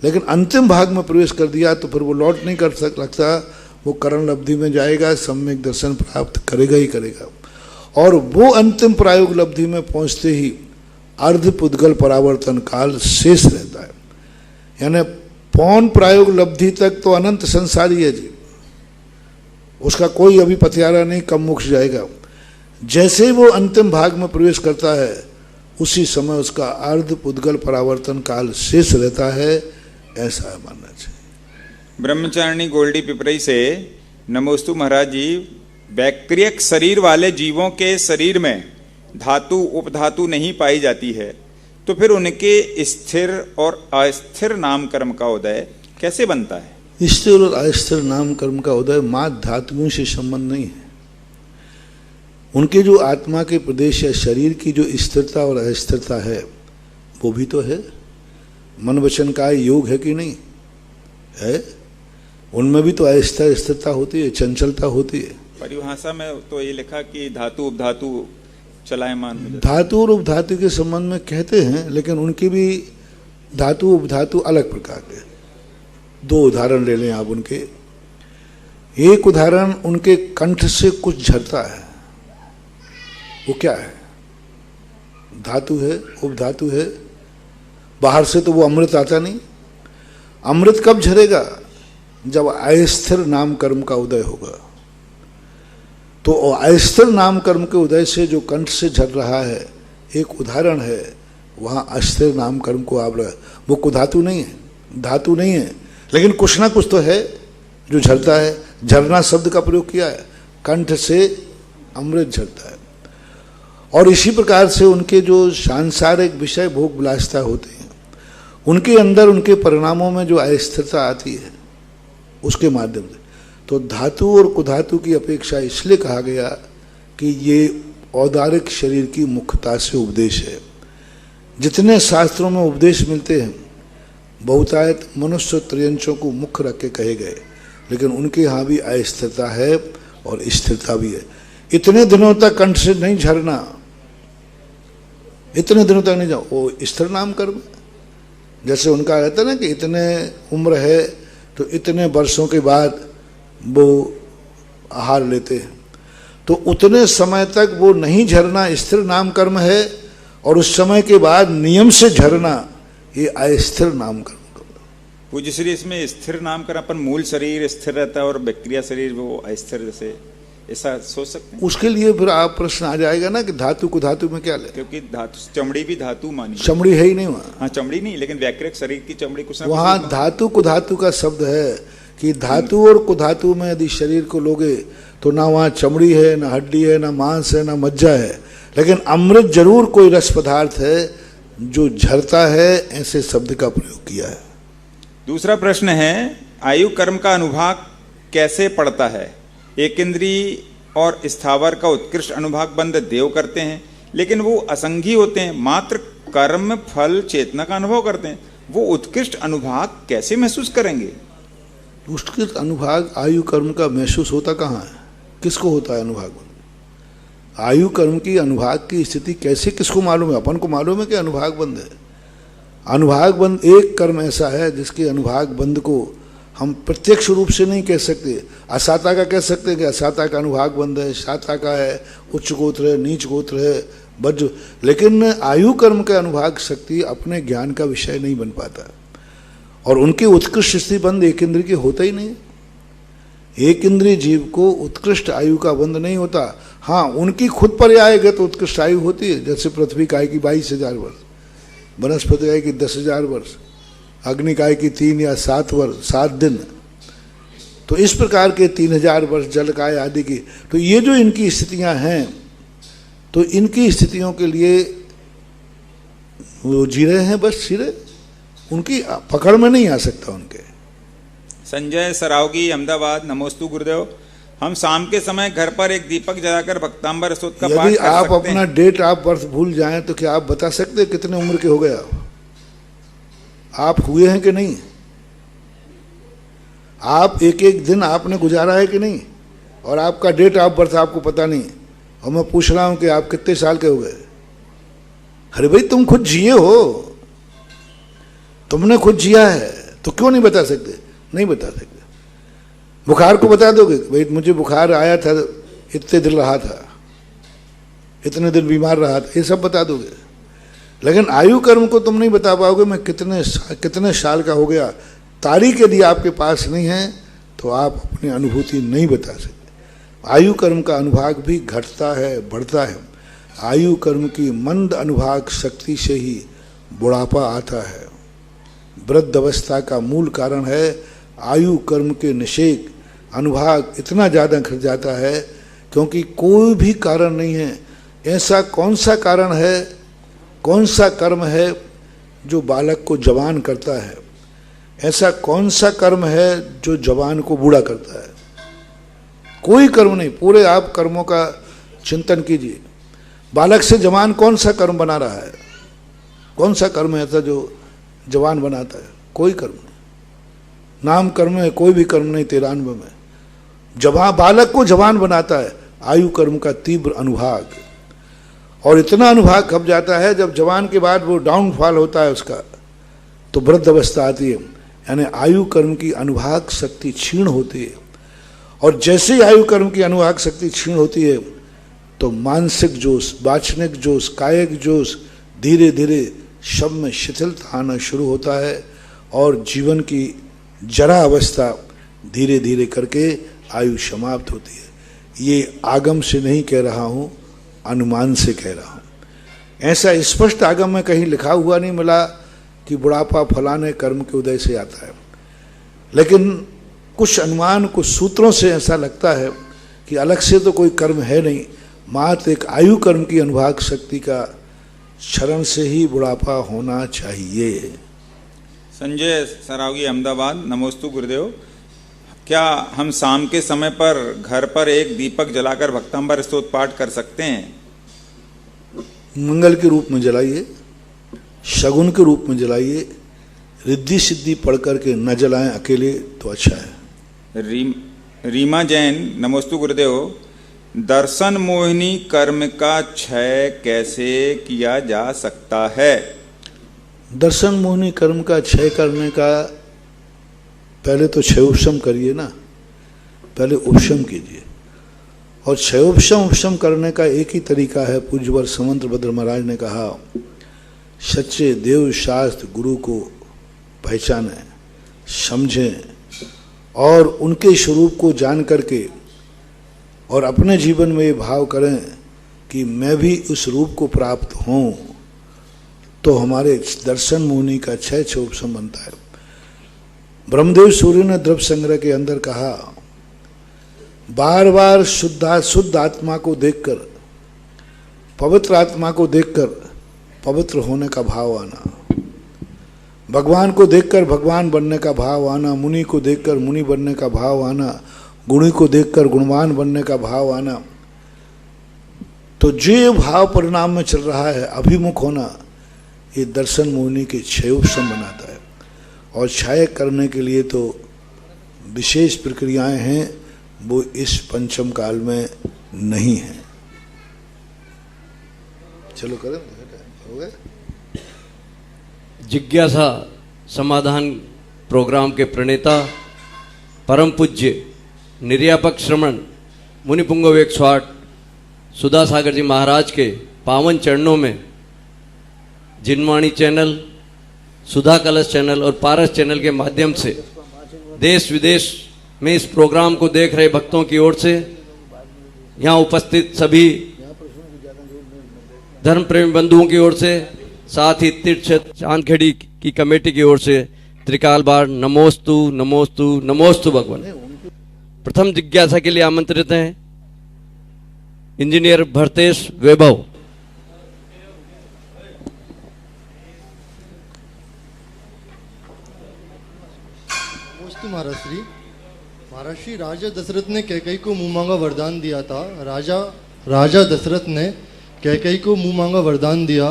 लेकिन अंतिम भाग में प्रवेश कर दिया तो फिर वो लौट नहीं कर सकता। वो करण लब्धि में जाएगा, सम्यक दर्शन प्राप्त करेगा ही करेगा। और वो अंतिम प्रायोग लब्धि में पहुंचते ही अर्ध पुद्गल परावर्तन काल शेष रहता है। यानी पौन प्रायोग लब्धि तक तो अनंत संसारी है जी, उसका कोई अभी पथियारा नहीं, कम मोक्ष जाएगा। जैसे ही वो अंतिम भाग में प्रवेश करता है, उसी समय उसका अर्ध पुद्गल परावर्तन काल शेष रहता है, ऐसा मानना चाहिए। ब्रह्मचारिणी गोल्डी पिपरई से, नमोस्तु महाराज जी, बैक्टीरियक शरीर वाले जीवों के शरीर में धातु उपधातु नहीं पाई जाती है, तो फिर उनके स्थिर और अस्थिर नाम कर्म का उदय कैसे बनता है? स्थिर और अस्थिर नाम कर्म का उदय मात्र धातुओं से संबंध नहीं है। उनके जो आत्मा के प्रदेश या शरीर की जो स्थिरता और अस्थिरता है, वो भी तो है। मन वचन का योग है कि नहीं है? उनमें भी तो अस्थिर स्थिरता होती है, चंचलता होती है। परिभाषा में तो ये लिखा कि धातु उपधातु चलायमान हो जाता है। धातु और उपधातु के संबंध में कहते हैं, लेकिन उनकी भी धातु उपधातु अलग प्रकार के। 2 उदाहरण ले लें आप उनके। एक उदाहरण, उनके कंठ से कुछ झरता है, वो क्या है? धातु है, उपधातु है। बाहर से तो वो अमृत आता नहीं। अमृत कब झरेगा? जब अस्थिर नाम कर्म का उदय होगा। तो अस्थिर नाम कर्म के उदय से जो कंठ से झर रहा है, एक उदाहरण है। वहाँ अस्थिर नाम कर्म को आप वो को धातु नहीं है, धातु नहीं है, लेकिन कुछ ना कुछ तो है जो झरता है। झरना शब्द का प्रयोग किया है, कंठ से अमृत झरता है। और इसी प्रकार से उनके जो सांसारिक विषय भोग विलासिता होते हैं, उनके अंदर उनके परिणामों में जो अस्थिरता आती है, उसके माध्यम से। तो धातु और कुधातु की अपेक्षा इसलिए कहा गया कि ये औदारिक शरीर की मुख्यता से उपदेश है। जितने शास्त्रों में उपदेश मिलते हैं, बहुतायत मनुष्य त्रयंशों को मुख्य रख के कहे गए, लेकिन उनके यहाँ भी अस्थिरता है और स्थिरता भी है। इतने दिनों तक कंठ से नहीं झरना, इतने दिनों तक नहीं जाओ, वो स्थिर नाम कर्म। जैसे उनका रहता है ना कि इतने उम्र है तो इतने वर्षों के बाद वो आहार लेते हैं, तो उतने समय तक वो नहीं झरना स्थिर नाम कर्म है, और उस समय के बाद नियम से झरना ये अस्थिर नाम कर्म। पूज्य श्री, इसमें स्थिर नाम कर्म अपन मूल शरीर स्थिर रहता है और बैक्टीरिया शरीर वो अस्थिर, जैसे ऐसा सोच सकते हैं? उसके लिए फिर आप प्रश्न आ जाएगा ना कि धातु को धातु में क्या ले, क्योंकि धातु चमड़ी भी धातु मानी। चमड़ी है ही नहीं वहाँ। हाँ, चमड़ी नहीं, लेकिन वैक्रिक शरीर की चमड़ी कुछ ना। वहाँ धातु को धातु का शब्द है कि धातु और कुधातु में यदि शरीर को लोगे तो ना वहाँ चमड़ी है, ना हड्डी है, ना मांस है, ना मज्जा है, लेकिन अमृत जरूर कोई रस पदार्थ है जो झरता है, ऐसे शब्द का प्रयोग किया है। दूसरा प्रश्न है, आयु कर्म का अनुभाग कैसे पड़ता है? एक इंद्रिय और स्थावर का उत्कृष्ट अनुभाग बंध देव करते हैं, लेकिन वो असंगी होते हैं, मात्र कर्म फल चेतना का अनुभव करते हैं। वो उत्कृष्ट अनुभाग कैसे महसूस करेंगे? उत्कृष्ट अनुभाग आयु कर्म का महसूस होता कहाँ है? किसको होता है अनुभाग बंध? आयु कर्म की अनुभाग की स्थिति कैसे किसको मालूम है? अपन को मालूम है कि अनुभाग बंध है। अनुभाग बंध एक कर्म ऐसा है जिसके अनुभाग बंध को हम प्रत्यक्ष रूप से नहीं कह सकते। असाता का कह सकते हैं कि असाता का अनुभाग बंध है, साता का है, उच्च गोत्र है, नीच गोत्र है, वज्र। लेकिन आयु कर्म का अनुभाग शक्ति अपने ज्ञान का विषय नहीं बन पाता, और उनके उत्कृष्ट स्थिति बंध एक इंद्रिय के होता ही नहीं। एक इंद्रिय जीव को उत्कृष्ट आयु का बंध नहीं होता। हाँ, उनकी खुद पर्यायगत उत्कृष्ट आयु होती है, जैसे पृथ्वी काय की 22,000 वर्ष, वनस्पति काय की 10,000 वर्ष, अग्नि काय की 3 या 7 वर्ष 7 दिन। तो इस प्रकार के 3,000 वर्ष जल काय आदि की। तो ये जो इनकी स्थितियां हैं, तो इनकी स्थितियों के लिए वो जी रहे हैं, बस सिरे उनकी पकड़ में नहीं आ सकता उनके। संजय सरावगी, अहमदाबाद। नमोस्तु गुरुदेव। हम शाम के समय घर पर एक दीपक जलाकर भक्तांबर स्तोत्र का पाठ यदि कर आप सकते अपना हैं? डेट आप बर्थ भूल जाएं तो क्या आप बता सकते हैं कितने उम्र के हो गए आप हुए हैं कि नहीं? आप एक एक दिन आपने गुजारा है कि नहीं? और आपका डेट ऑफ बर्थ आपको पता नहीं, और मैं पूछ रहा हूं कि आप कितने साल के हो गए? अरे भाई, तुम खुद जिए हो, तुमने खुद जिया है, तो क्यों नहीं बता सकते? नहीं बता सकते। बुखार को बता दोगे भाई मुझे बुखार आया था, इतने दिन रहा था, इतने दिन बीमार रहा था, ये सब बता दोगे। लेकिन आयु कर्म को तुम नहीं बता पाओगे मैं कितने साल का हो गया। तारीख यदि आपके पास नहीं है तो आप अपनी अनुभूति नहीं बता सकते। आयु कर्म का अनुभाग भी घटता है, बढ़ता है। आयु कर्म की मंद अनुभाग शक्ति से ही बुढ़ापा आता है। वृद्ध अवस्था का मूल कारण है आयु कर्म के निषेक अनुभाग इतना ज़्यादा घट जाता है, क्योंकि कोई भी कारण नहीं है। ऐसा कौन सा कारण है, कौन सा कर्म है जो बालक को जवान करता है? ऐसा कौन सा कर्म है जो जवान को बूढ़ा करता है? कोई कर्म नहीं। पूरे आप कर्मों का चिंतन कीजिए। बालक से जवान कौन सा कर्म बना रहा है? कौन सा कर्म है ऐसा जो जवान बनाता है? कोई कर्म नहीं। नाम कर्म है, कोई भी कर्म नहीं 93 में। जवान बालक को जवान बनाता है आयु कर्म का तीव्र अनुभाग। और इतना अनुभाग कब जाता है जब जवान के बाद वो डाउनफॉल होता है उसका, तो वृद्ध अवस्था आती है, यानी आयु कर्म की अनुभाग शक्ति क्षीण होती है। और जैसे ही आयु कर्म की अनुभाग शक्ति क्षीण होती है तो मानसिक जोश, वाचनिक जोश, कायिक जोश धीरे धीरे सब में शिथिलता आना शुरू होता है, और जीवन की जरा अवस्था धीरे धीरे करके आयु समाप्त होती है। ये आगम से नहीं कह रहा हूँ, अनुमान से कह रहा हूँ। ऐसा स्पष्ट आगम में कहीं लिखा हुआ नहीं मिला कि बुढ़ापा फलाने कर्म के उदय से आता है, लेकिन कुछ अनुमान, कुछ सूत्रों से ऐसा लगता है कि अलग से तो कोई कर्म है नहीं, मात्र एक आयु कर्म की अनुभाग शक्ति का क्षरण से ही बुढ़ापा होना चाहिए। संजय सरावगी, अहमदाबाद। नमोस्तु गुरुदेव। क्या हम शाम के समय पर घर पर एक दीपक जलाकर भक्तांबर स्तोत्र पाठ कर सकते हैं? मंगल के रूप में जलाइए, शगुन के रूप में जलाइए। रिद्धि सिद्धि पढ़ करके न जलाएं अकेले तो अच्छा है। रीमा जैन, नमोस्तु गुरुदेव। दर्शन मोहिनी कर्म का क्षय कैसे किया जा सकता है? दर्शन मोहिनी कर्म का क्षय करने का पहले तो क्षयोपशम करिए ना, पहले उपशम कीजिए। और क्षयोपशम उपशम करने का एक ही तरीका है। पूज्यवर समंत भद्र महाराज ने कहा, सच्चे देव शास्त्र गुरु को पहचानें, समझें और उनके स्वरूप को जान करके और अपने जीवन में ये भाव करें कि मैं भी उस रूप को प्राप्त हूँ, तो हमारे दर्शन मोहिनी का क्षय क्षयोपशम बनता है। ब्रह्मदेव सूर्य ने द्रव्य संग्रह के अंदर कहा, बार बार शुद्ध आत्मा को देखकर, पवित्र आत्मा को देखकर पवित्र होने का भाव आना, भगवान को देखकर भगवान बनने का भाव आना, मुनि को देखकर मुनि बनने का भाव आना, गुणी को देखकर गुणवान बनने का भाव आना, तो जो भाव परिणाम में चल रहा है अभिमुख होना, ये दर्शन मोहिनी के क्षयोपशम बनाता है। और क्षय करने के लिए तो विशेष प्रक्रियाएं हैं, वो इस पंचम काल में नहीं है। चलो करें, हो गए। जिज्ञासा समाधान प्रोग्राम के प्रणेता परम पूज्य निर्यापक श्रमण मुनिपुंगव 108 सुधा सागर जी महाराज के पावन चरणों में जिनवाणी चैनल, सुधा कलश चैनल और पारस चैनल के माध्यम से देश विदेश में इस प्रोग्राम को देख रहे भक्तों की ओर से, यहाँ उपस्थित सभी धर्म प्रेमी बंधुओं की ओर से, साथ ही तीर्थ चांदखेड़ी की कमेटी की ओर से त्रिकाल बार नमोस्तु नमोस्तु नमोस्तु भगवान। प्रथम जिज्ञासा के लिए आमंत्रित हैं इंजीनियर भरतेश वैभव। नमोस्तु महाराज श्री राजा दशरथ ने कैकेयी को मुंह मांगा वरदान दिया था। राजा दशरथ ने कैकेयी को मुंह मांगा वरदान दिया।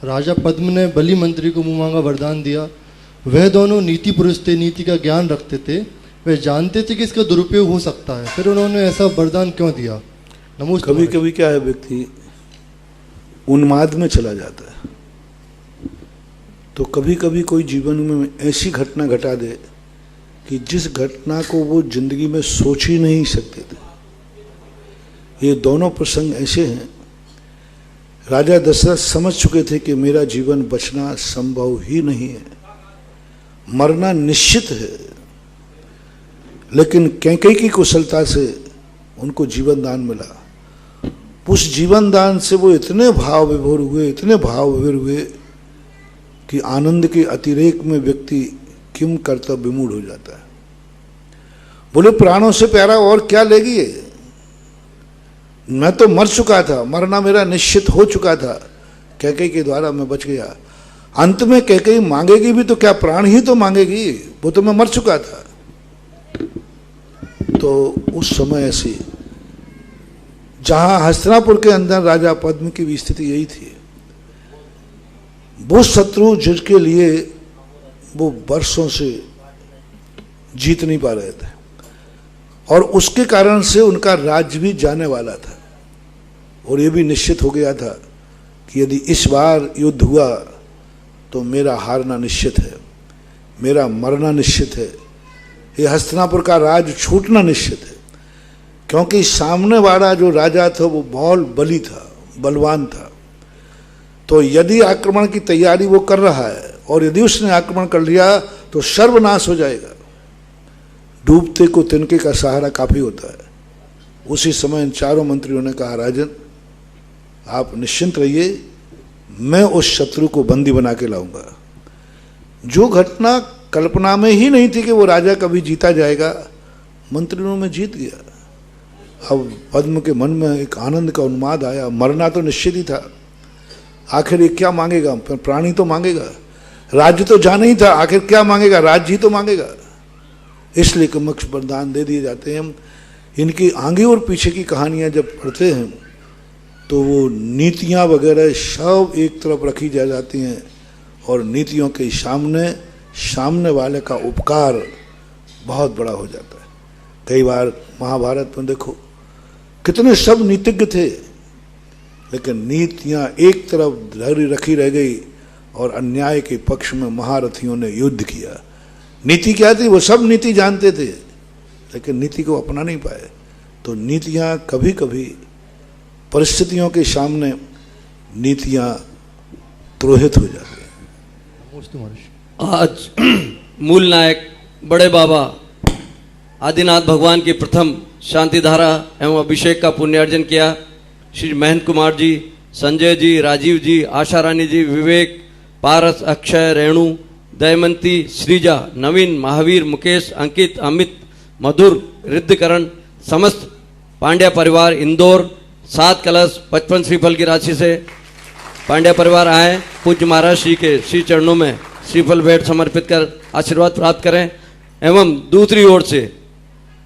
राजा पद्म ने बलि मंत्री को मुंह मांगा वरदान दिया। वह दोनों नीति पुरुष थे, नीति का ज्ञान रखते थे, वे जानते थे कि इसका दुरुपयोग हो सकता है, फिर उन्होंने ऐसा वरदान क्यों दिया? नमस्कार। कभी कभी क्या है, व्यक्ति उन्माद में चला जाता है, तो कभी कभी कोई जीवन में ऐसी घटना घटा दे कि जिस घटना को वो जिंदगी में सोच ही नहीं सकते थे। ये दोनों प्रसंग ऐसे हैं। राजा दशरथ समझ चुके थे कि मेरा जीवन बचना संभव ही नहीं है, मरना निश्चित है, लेकिन कैकेयी की कुशलता से उनको जीवन दान मिला। उस जीवन दान से वो इतने भाव विभोर हुए कि आनंद के अतिरेक में व्यक्ति किम कर्तव्य विमूढ़ हो जाता है। बोले प्राणों से प्यारा और क्या लेगी ये? मैं तो मर चुका था, मरना मेरा निश्चित हो चुका था, कैकेयी के द्वारा मैं बच गया। अंत में कैकेयी मांगेगी भी तो क्या प्राण ही तो मांगेगी, वो तो मैं मर चुका था। तो उस समय ऐसी जहां हस्तिनापुर के अंदर राजा पद्म की भी स्थिति यही थी। वो शत्रु जिसके लिए वो वर्षों से जीत नहीं पा रहे थे और उसके कारण से उनका राज्य भी जाने वाला था, और ये भी निश्चित हो गया था कि यदि इस बार युद्ध हुआ तो मेरा हारना निश्चित है, मेरा मरना निश्चित है, ये हस्तिनापुर का राज छूटना निश्चित है। क्योंकि सामने वाला जो राजा था वो बहुत बली था, बलवान था। तो यदि आक्रमण की तैयारी वो कर रहा है और यदि उसने आक्रमण कर लिया तो सर्वनाश हो जाएगा। डूबते को तिनके का सहारा काफी होता है। उसी समय इन चारों मंत्रियों ने कहा, राजन आप निश्चिंत रहिए, मैं उस शत्रु को बंदी बना के लाऊंगा। जो घटना कल्पना में ही नहीं थी कि वो राजा कभी जीता जाएगा, मंत्रियों में जीत गया। अब पद्म के मन में एक आनंद का उन्माद आया। मरना तो निश्चित ही था, आखिर ये क्या मांगेगा? प्राणी तो मांगेगा, राज्य तो जाना ही था, आखिर क्या मांगेगा? राज्य ही तो मांगेगा। इसलिए कमक्ष वरदान दे दिए जाते हैं। इनकी आगे और पीछे की कहानियां जब पढ़ते हैं तो वो नीतियां वगैरह सब एक तरफ रखी जा जाती हैं और नीतियों के सामने वाले का उपकार बहुत बड़ा हो जाता है। कई बार महाभारत में देखो कितने सब नीतिज्ञ थे, लेकिन नीतियां एक तरफ धरी रखी रह गई और अन्याय के पक्ष में महारथियों ने युद्ध किया। नीति क्या थी? वो सब नीति जानते थे, लेकिन नीति को अपना नहीं पाए। तो नीतियां कभी कभी परिस्थितियों के सामने नीतियां द्रोहित हो जाती हैं। आज मूल नायक बड़े बाबा आदिनाथ भगवान की प्रथम शांति धारा एवं अभिषेक का पुण्यार्जन किया। श्री महेंद्र कुमार जी, संजय जी, राजीव जी, आशा रानी जी, विवेक, पारस, अक्षय, रेणु, दयमंती, श्रीजा, नवीन, महावीर, मुकेश, अंकित, अमित, मधुर, रिद्धकरण, समस्त पांड्या परिवार इंदौर, 7 कलश 55 श्रीफल की राशि से पांड्या परिवार आए। पूज्य महाराज श्री के श्री चरणों में श्रीफल भेंट समर्पित कर आशीर्वाद प्राप्त करें। एवं दूसरी ओर से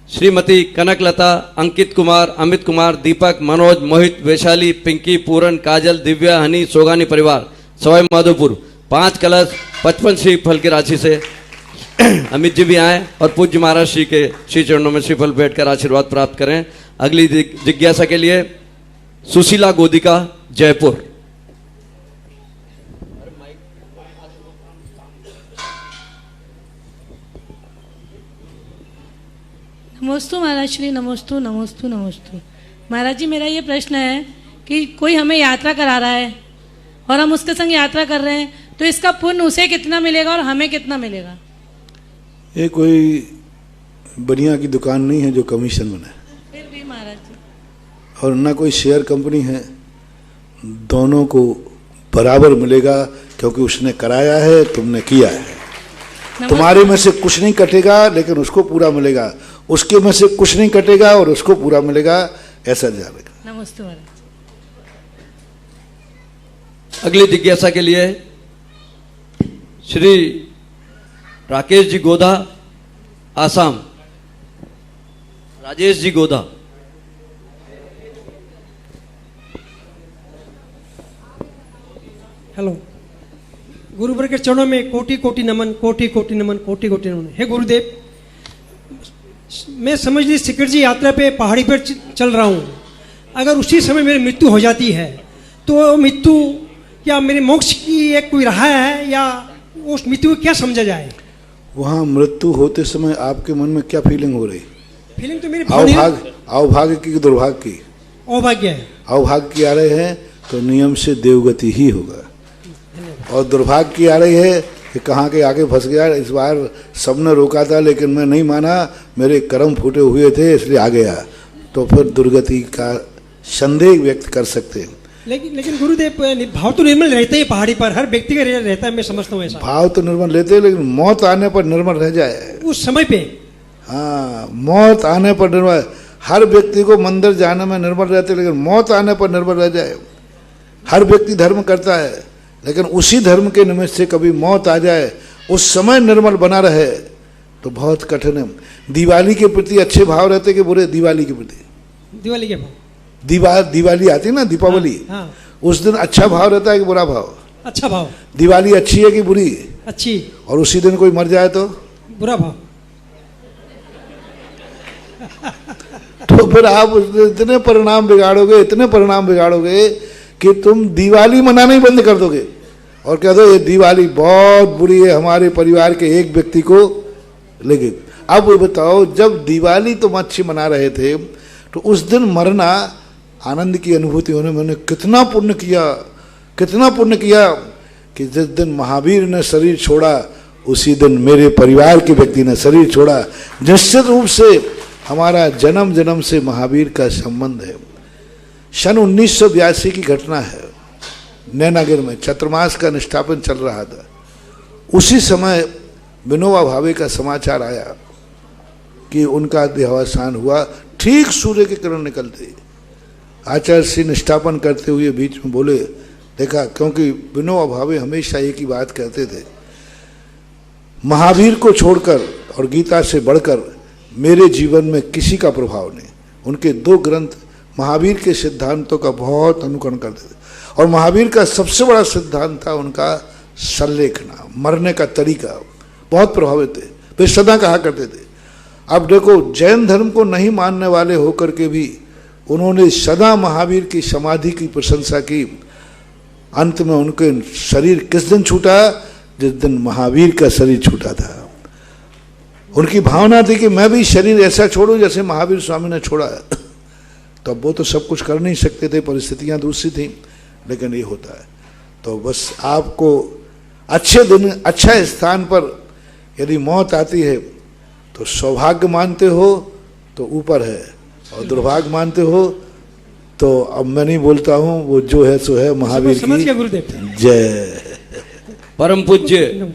श्रीमती कनकलता, अंकित कुमार, अमित कुमार, दीपक, मनोज, मोहित, वैशाली, पिंकी, पूरन, काजल, दिव्या, हनी, सोगानी परिवार सवाई माधोपुर 5 कलश 55 श्रीफल की राशि से अमित जी भी आए और पूज्य महाराज श्री के श्री चरणों में श्रीफल बैठकर आशीर्वाद प्राप्त करें। अगली जिज्ञासा के लिए सुशीला गोदिका, जयपुर। नमोस्तु महाराज श्री, नमोस्तु नमोस्तु नमोस्तु। महाराज जी, मेरा ये प्रश्न है कि कोई हमें यात्रा करा रहा है और हम उसके संग यात्रा कर रहे हैं, तो इसका पुण्य उसे कितना मिलेगा और हमें कितना मिलेगा? ये कोई बढ़िया की दुकान नहीं है जो कमीशन बने, फिर भी महाराज जी, और ना कोई शेयर कंपनी है। दोनों को बराबर मिलेगा, क्योंकि उसने कराया है, तुमने किया है। तुम्हारे में से कुछ नहीं कटेगा, लेकिन उसको पूरा मिलेगा। उसके में से कुछ नहीं कटेगा और उसको पूरा मिलेगा, ऐसा जानेगा। नमस्ते महाराज। अगली जिज्ञासा के लिए श्री राकेश जी गोधा, आसाम। राजेश जी गोधा। हेलो, गुरुवर के चरणों में कोटि कोटि नमन, कोटि कोटि नमन, कोटि कोटि नमन। हे गुरुदेव, मैं समझ ली सिकट जी यात्रा पे पहाड़ी पर चल रहा हूँ। अगर उसी समय मेरी मृत्यु हो जाती है तो मृत्यु क्या मेरे मोक्ष की एक कोई राह है, या उस मृत्यु को क्या समझा जाए? वहाँ मृत्यु होते समय आपके मन में क्या फीलिंग हो रही? फीलिंग तो मेरी अवभाग्य की, दुर्भाग्य की? अवभाग्य है। अवभाग्य की आ रहे हैं तो नियम से देवगति ही होगा, और दुर्भाग्य की आ रही है कि कहाँ के आगे फंस गया। इस बार सबने रोका था लेकिन मैं नहीं माना, मेरे कर्म फूटे हुए थे इसलिए आ गया, तो फिर दुर्गति का संदेह व्यक्त कर सकते हैं। लेकिन गुरुदेव, भाव तो निर्मल रहते हैं पहाड़ी पर, हर व्यक्ति का रहता है, मैं समझता हूँ ऐसा। भाव तो निर्मल लेते हैं, लेकिन मौत आने पर निर्मल रह जाए उस समय पे। हाँ, मौत आने पर निर्मल। हर व्यक्ति को मंदिर जाने में निर्मल रहते, लेकिन मौत आने पर निर्मल रह जाए। हर व्यक्ति धर्म करता है, लेकिन उसी धर्म के निमित्त से कभी मौत आ जाए, उस समय निर्मल बना रहे तो बहुत कठिन है। दिवाली के प्रति अच्छे भाव रहते कि बुरे? दिवाली के प्रति, दिवाली के भाव, दिवाली आती है ना, दीपावली, हाँ। उस दिन अच्छा भाव रहता है कि बुरा भाव? अच्छा भाव। दिवाली अच्छी है कि बुरी? अच्छी। और उसी दिन कोई मर जाए तो बुरा भाव। तो फिर आप इतने परिणाम बिगाड़ोगे, इतने परिणाम बिगाड़ोगे कि तुम दिवाली मनाना ही बंद कर दोगे और कह दो ये दिवाली बहुत बुरी है, हमारे परिवार के एक व्यक्ति को लगे। अब बताओ, जब दिवाली तुम अच्छी मना रहे थे तो उस दिन मरना, आनंद की अनुभूति होने मैंने कितना पुण्य किया, कितना पुण्य किया कि जिस दिन महावीर ने शरीर छोड़ा उसी दिन मेरे परिवार के व्यक्ति ने शरीर छोड़ा। निश्चित रूप से हमारा जन्म जन्म से महावीर का संबंध है। सन 1982 की घटना है, नैनागिर में चतुर्मास का निष्ठापन चल रहा था। उसी समय विनोबा भावे का समाचार आया कि उनका देहावसान हुआ। ठीक सूर्य की किरण निकलते आचार्य श्री निष्ठापन करते हुए बीच में बोले, देखा, क्योंकि विनोबा भावे हमेशा एक ही बात कहते थे, महावीर को छोड़कर और गीता से बढ़कर मेरे जीवन में किसी का प्रभाव नहीं। उनके 2 ग्रंथ महावीर के सिद्धांतों का बहुत अनुकरण करते थे, और महावीर का सबसे बड़ा सिद्धांत था उनका संलेखना, मरने का तरीका। बहुत प्रभावित थे, वे सदा कहा करते थे। अब देखो, जैन धर्म को नहीं मानने वाले होकर के भी उन्होंने सदा महावीर की समाधि की प्रशंसा की। अंत में उनके शरीर किस दिन छूटा? जिस दिन महावीर का शरीर छूटा था। उनकी भावना थी कि मैं भी शरीर ऐसा छोड़ूं जैसे महावीर स्वामी ने छोड़ा है। तो वो तो सब कुछ कर नहीं सकते थे, परिस्थितियां दूसरी थी, लेकिन ये होता है। तो बस आपको अच्छे दिन, अच्छा स्थान पर यदि मौत आती है तो सौभाग्य मानते हो तो ऊपर है, और दुर्भाग्य मानते हो तो अब मैं नहीं बोलता हूँ, वो जो है सो है, महावीर की जय। परम पूज्य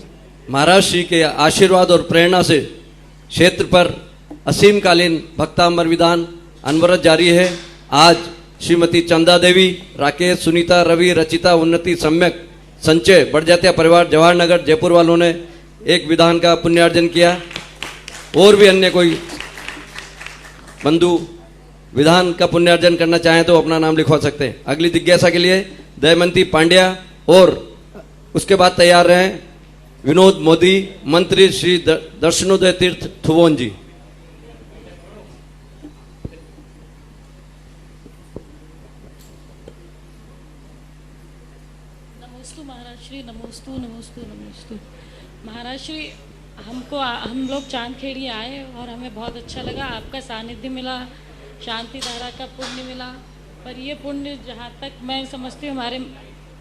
महाराज श्री के आशीर्वाद और प्रेरणा से क्षेत्र पर असीमकालीन भक्तामर विधान अनवरत जारी है। आज श्रीमती चंदा देवी, राकेश, सुनीता, रवि, रचिता, उन्नति, सम्यक, संचय, बढ़जात्या परिवार, जवाहर नगर, जयपुर वालों ने एक विधान का पुण्यार्जन किया। और भी अन्य कोई बंधु विधान का पुण्यार्जन करना चाहें तो अपना नाम लिखवा सकते हैं। अगली जिज्ञासा के लिए दयमंती पांड्या और उसके बाद तैयार रहें विनोद मोदी, मंत्री श्री दर्शनोदय तीर्थ थुवोन जी। नमोस्तु महाराज श्री, नमोस्तु नमोस्तु नमोस्तु महाराज श्री। हम लोग चांदखेड़ी आए और हमें बहुत अच्छा लगा, आपका सानिध्य मिला, शांति धारा का पुण्य मिला। पर ये पुण्य जहाँ तक मैं समझती हूँ हमारे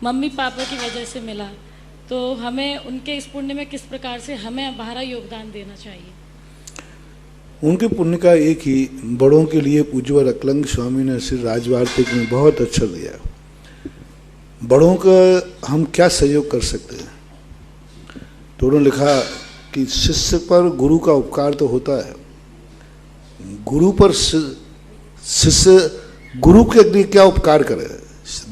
मम्मी पापा की वजह से मिला, तो हमें उनके इस पुण्य में किस प्रकार से हमें हमारा योगदान देना चाहिए? उनके पुण्य का एक ही, बड़ों के लिए पूज्यवर अकलंग स्वामी ने श्री राजवार्तिक में बहुत अच्छा दिया। बड़ों का हम क्या सहयोग कर सकते हैं? तो उन्होंने लिखा कि शिष्य पर गुरु का उपकार तो होता है, गुरु पर शिष्य गुरु के लिए क्या उपकार करे?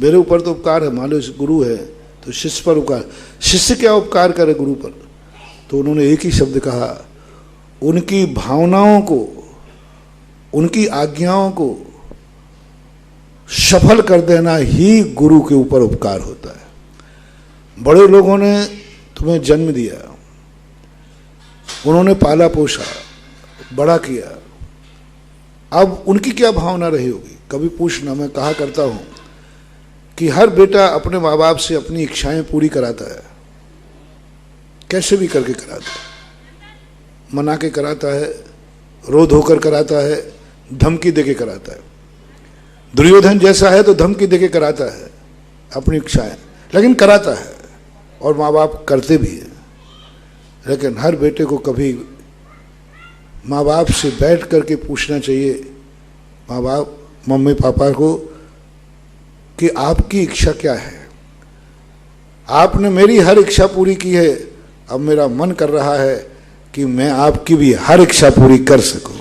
मेरे ऊपर तो उपकार है, मान लो गुरु है तो शिष्य पर उपकार, शिष्य क्या उपकार करे गुरु पर? तो उन्होंने एक ही शब्द कहा, उनकी भावनाओं को, उनकी आज्ञाओं को सफल कर देना ही गुरु के ऊपर उपकार होता है। बड़े लोगों ने तुम्हें जन्म दिया, उन्होंने पाला पोसा, बड़ा किया, अब उनकी क्या भावना रही होगी? कभी पूछना। मैं कहा करता हूं कि हर बेटा अपने माँ बाप से अपनी इच्छाएं पूरी कराता है, कैसे भी करके कराता है, मना के कराता है, रो धोकर कराता है, धमकी देके कराता है। दुर्योधन जैसा है तो धमकी देके कराता है अपनी इच्छाएं, लेकिन कराता है और माँ बाप करते भी हैं। लेकिन हर बेटे को कभी माँ बाप से बैठ करके पूछना चाहिए, माँ बाप मम्मी पापा को, कि आपकी इच्छा क्या है? आपने मेरी हर इच्छा पूरी की है, अब मेरा मन कर रहा है कि मैं आपकी भी हर इच्छा पूरी कर सकूं।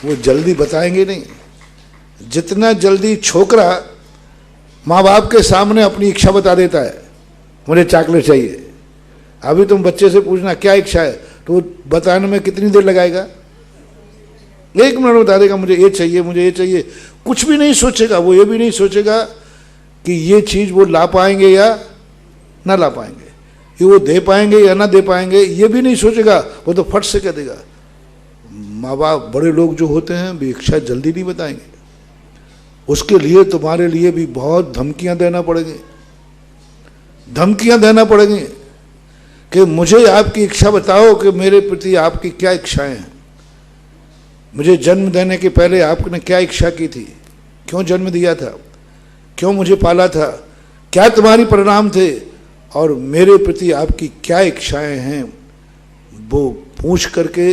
वो जल्दी बताएंगे नहीं। जितना जल्दी छोकरा माँ बाप के सामने अपनी इच्छा बता देता है, मुझे चॉकलेट चाहिए, अभी तुम बच्चे से पूछना क्या इच्छा है, तो बताने में कितनी देर लगाएगा? 1 मिनट बता देगा, मुझे ये चाहिए, मुझे ये चाहिए। कुछ भी नहीं सोचेगा, वो ये भी नहीं सोचेगा कि ये चीज़ वो ला पाएंगे या ना ला पाएंगे, कि वो दे पाएंगे या ना दे पाएंगे, ये भी नहीं सोचेगा, वो तो फट से कह देगा। माँ बाप बड़े लोग जो होते हैं भी इच्छा जल्दी नहीं बताएंगे, उसके लिए तुम्हारे लिए भी बहुत धमकियां देना पड़ेगी, धमकियां देना पड़ेगी कि मुझे आपकी इच्छा बताओ कि मेरे प्रति आपकी क्या इच्छाएं हैं। मुझे जन्म देने के पहले आपने क्या इच्छा की थी? क्यों जन्म दिया था? क्यों मुझे पाला था? क्या तुम्हारी परिणाम थे? और मेरे प्रति आपकी क्या इच्छाएं हैं, वो पूछ करके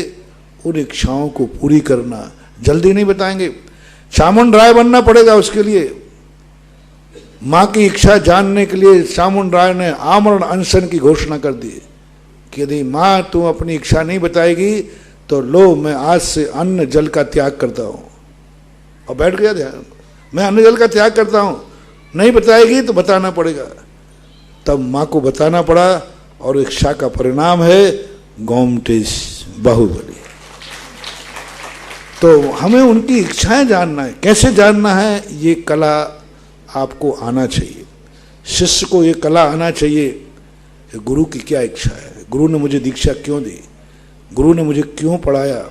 उन इच्छाओं को पूरी करना। जल्दी नहीं बताएंगे, चामुंड राय बनना पड़ेगा उसके लिए। माँ की इच्छा जानने के लिए चामुंड राय ने आमरण अनशन की घोषणा कर दी कि यदि माँ तुम अपनी इच्छा नहीं बताएगी तो लो, मैं आज से अन्न जल का त्याग करता हूँ। और बैठ गया ध्यान, मैं अन्न जल का त्याग करता हूँ। नहीं बताएगी तो बताना पड़ेगा। तब माँ को बताना पड़ा और इच्छा का परिणाम है गोमटेश बाहुबली। तो हमें उनकी इच्छाएं जानना है। कैसे जानना है? ये कला आपको आना चाहिए, शिष्य को ये कला आना चाहिए। गुरु की क्या इच्छा है, गुरु ने मुझे दीक्षा क्यों दी, गुरु ने मुझे क्यों पढ़ाया,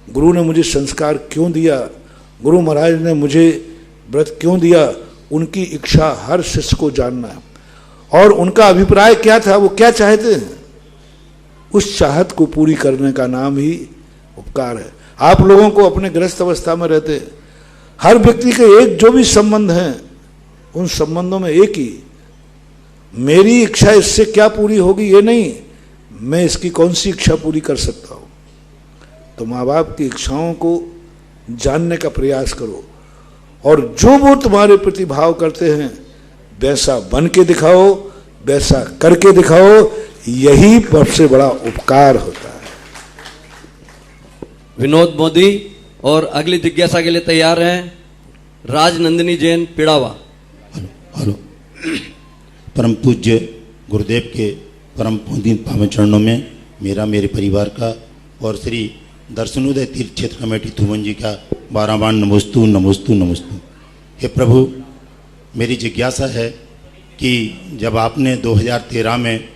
गुरु ने मुझे संस्कार क्यों दिया, गुरु महाराज ने मुझे व्रत क्यों दिया। उनकी इच्छा हर शिष्य को जानना है और उनका अभिप्राय क्या था, वो क्या चाहते हैं, उस चाहत को पूरी करने का नाम ही उपकार है। आप लोगों को अपने गृहस्थ अवस्था में रहते हर व्यक्ति के एक जो भी संबंध हैं, उन संबंधों में एक ही, मेरी इच्छा इससे क्या पूरी होगी ये नहीं, मैं इसकी कौन सी इच्छा पूरी कर सकता हूं। तो माँ बाप की इच्छाओं को जानने का प्रयास करो और जो वो तुम्हारे प्रति भाव करते हैं वैसा बन के दिखाओ, वैसा करके दिखाओ। यही सबसे बड़ा उपकार होता है। विनोद मोदी और अगली जिज्ञासा के लिए तैयार हैं राजनंदिनी जैन पिड़ावा। हेलो, परम पूज्य गुरुदेव के परम पुनीत पावन चरणों में मेरा, मेरे परिवार का और श्री दर्शनोदय तीर्थ क्षेत्र कमेटी थुवन जी का 12 बार नमोस्तु नमोस्तु नमोस्तु। हे प्रभु, मेरी जिज्ञासा है कि जब आपने 2013 में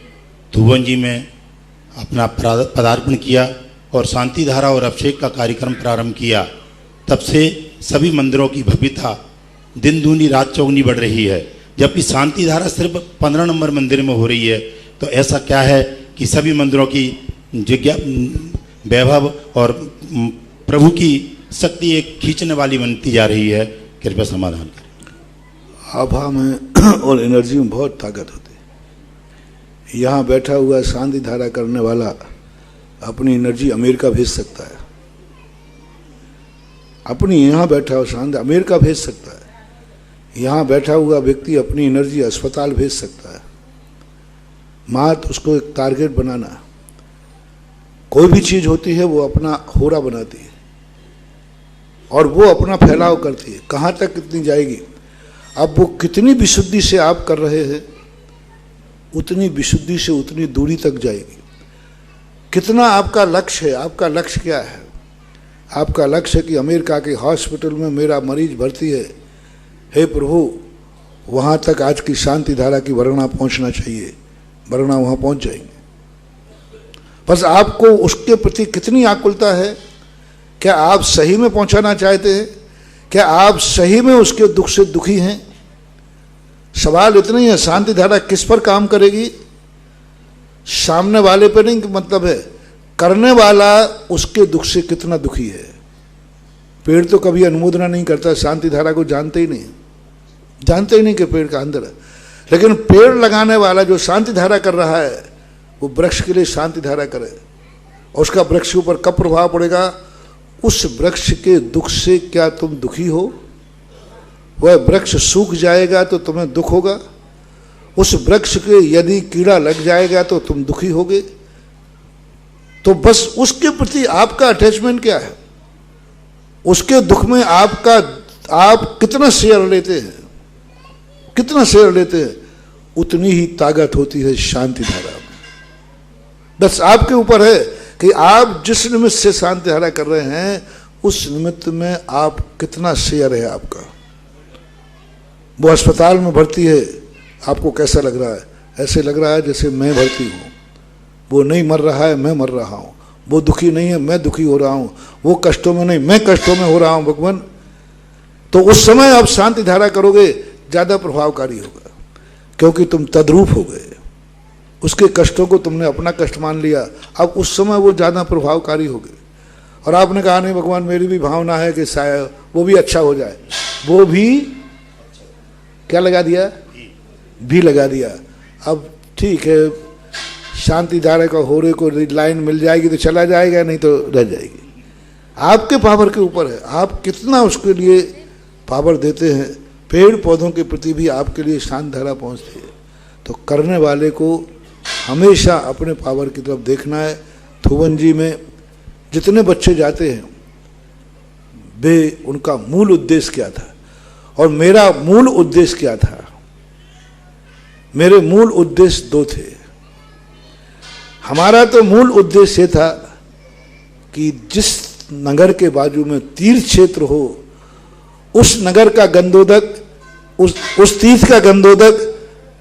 थुवन जी में अपना पदार्पण किया और शांति धारा और अभिषेक का कार्यक्रम प्रारंभ किया, तब से सभी मंदिरों की भव्यता दिन दूनी रात चौगुनी बढ़ रही है, जबकि शांति धारा सिर्फ 15 नंबर मंदिर में हो रही है। तो ऐसा क्या है कि सभी मंदिरों की वैभव और प्रभु की शक्ति एक खींचने वाली बनती जा रही है? कृपया समाधान करें। आभा में और एनर्जी में बहुत ताकत होती है। यहाँ बैठा हुआ शांति धारा करने वाला अपनी एनर्जी अमेरिका भेज सकता है, अपनी यहाँ बैठा हुआ शांति अमेरिका भेज सकता है। यहाँ बैठा हुआ व्यक्ति अपनी एनर्जी अस्पताल भेज सकता है। मात उसको एक टारगेट बनाना, कोई भी चीज होती है वो अपना होरा बनाती है और वो अपना फैलाव करती है। कहाँ तक कितनी जाएगी, अब वो कितनी विशुद्धि से आप कर रहे हैं, उतनी विशुद्धि से उतनी दूरी तक जाएगी। कितना आपका लक्ष्य है, आपका लक्ष्य क्या है? आपका लक्ष्य है कि अमेरिका के हॉस्पिटल में मेरा मरीज भर्ती है, हे प्रभु वहाँ तक आज की शांति धारा की वर्णना पहुँचना चाहिए, वर्णना वहाँ पहुँच जाएंगे। बस आपको उसके प्रति कितनी आकुलता है? क्या आप सही में पहुँचाना चाहते हैं? क्या आप सही में उसके दुख से दुखी हैं? सवाल इतना ही है, शांति धारा किस पर काम करेगी? सामने वाले पे नहीं, मतलब है करने वाला उसके दुख से कितना दुखी है। पेड़ तो कभी अनुमोदना नहीं करता, शांति धारा को जानते ही नहीं, जानते ही नहीं कि पेड़ का अंदर है। लेकिन पेड़ लगाने वाला जो शांति धारा कर रहा है वो वृक्ष के लिए शांति धारा करे, और उसका वृक्ष के ऊपर कब प्रभाव पड़ेगा? उस वृक्ष के दुख से क्या तुम दुखी हो? वह वृक्ष सूख जाएगा तो तुम्हें दुख होगा, उस वृक्ष के यदि कीड़ा लग जाएगा तो तुम दुखी होगे। तो बस उसके प्रति आपका अटैचमेंट क्या है, उसके दुख में आपका आप कितना शेयर लेते हैं, कितना शेयर लेते हैं, उतनी ही ताकत होती है शांति धारा में। बस आपके ऊपर है कि आप जिस निमित्त से शांति धारा कर रहे हैं उस निमित्त में आप कितना शेयर है आपका। वो अस्पताल में भर्ती है, आपको कैसा लग रहा है? ऐसे लग रहा है जैसे मैं भर्ती हूँ। वो नहीं मर रहा है, मैं मर रहा हूँ। वो दुखी नहीं है, मैं दुखी हो रहा हूँ। वो कष्टों में नहीं, मैं कष्टों में हो रहा हूँ भगवान। तो उस समय आप शांति धारा करोगे ज़्यादा प्रभावकारी होगा, क्योंकि तुम तद्रूप हो गए। उसके कष्टों को तुमने अपना कष्ट मान लिया, अब उस समय वो ज़्यादा प्रभावकारी हो गए। और आपने कहा नहीं भगवान मेरी भी भावना है कि शायद वो भी अच्छा हो जाए, वो भी क्या लगा दिया? भी लगा दिया। अब ठीक है, शांति धारा का होरे को लाइन मिल जाएगी तो चला जाएगा, नहीं तो रह जाएगी। आपके पावर के ऊपर है, आप कितना उसके लिए पावर देते हैं। पेड़ पौधों के प्रति भी आपके लिए शांति धारा पहुँचती है। तो करने वाले को हमेशा अपने पावर की तरफ देखना है। थुवन जी में जितने बच्चे जाते हैं वे, उनका मूल उद्देश्य क्या था और मेरा मूल उद्देश्य क्या था? मेरे मूल उद्देश्य दो थे। हमारा तो मूल उद्देश्य था कि जिस नगर के बाजू में तीर्थ क्षेत्र हो उस नगर का गंधोदक, उस तीर्थ का गंधोदक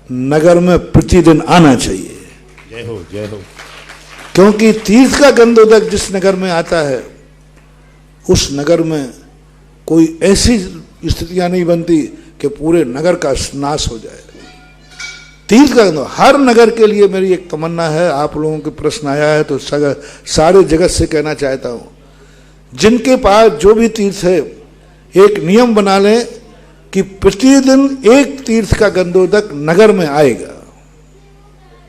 नगर में प्रतिदिन आना चाहिए। जय हो, जय हो। क्योंकि तीर्थ का गंधोदक जिस नगर में आता है उस नगर में कोई ऐसी स्थितियां नहीं बनती कि पूरे नगर का नाश हो जाए। तीर्थ का गंधोदक हर नगर के लिए मेरी एक तमन्ना है। आप लोगों के प्रश्न आया है तो सारे जगत से कहना चाहता हूं, जिनके पास जो भी तीर्थ है एक नियम बना लें कि प्रतिदिन एक तीर्थ का गंधोदक नगर में आएगा।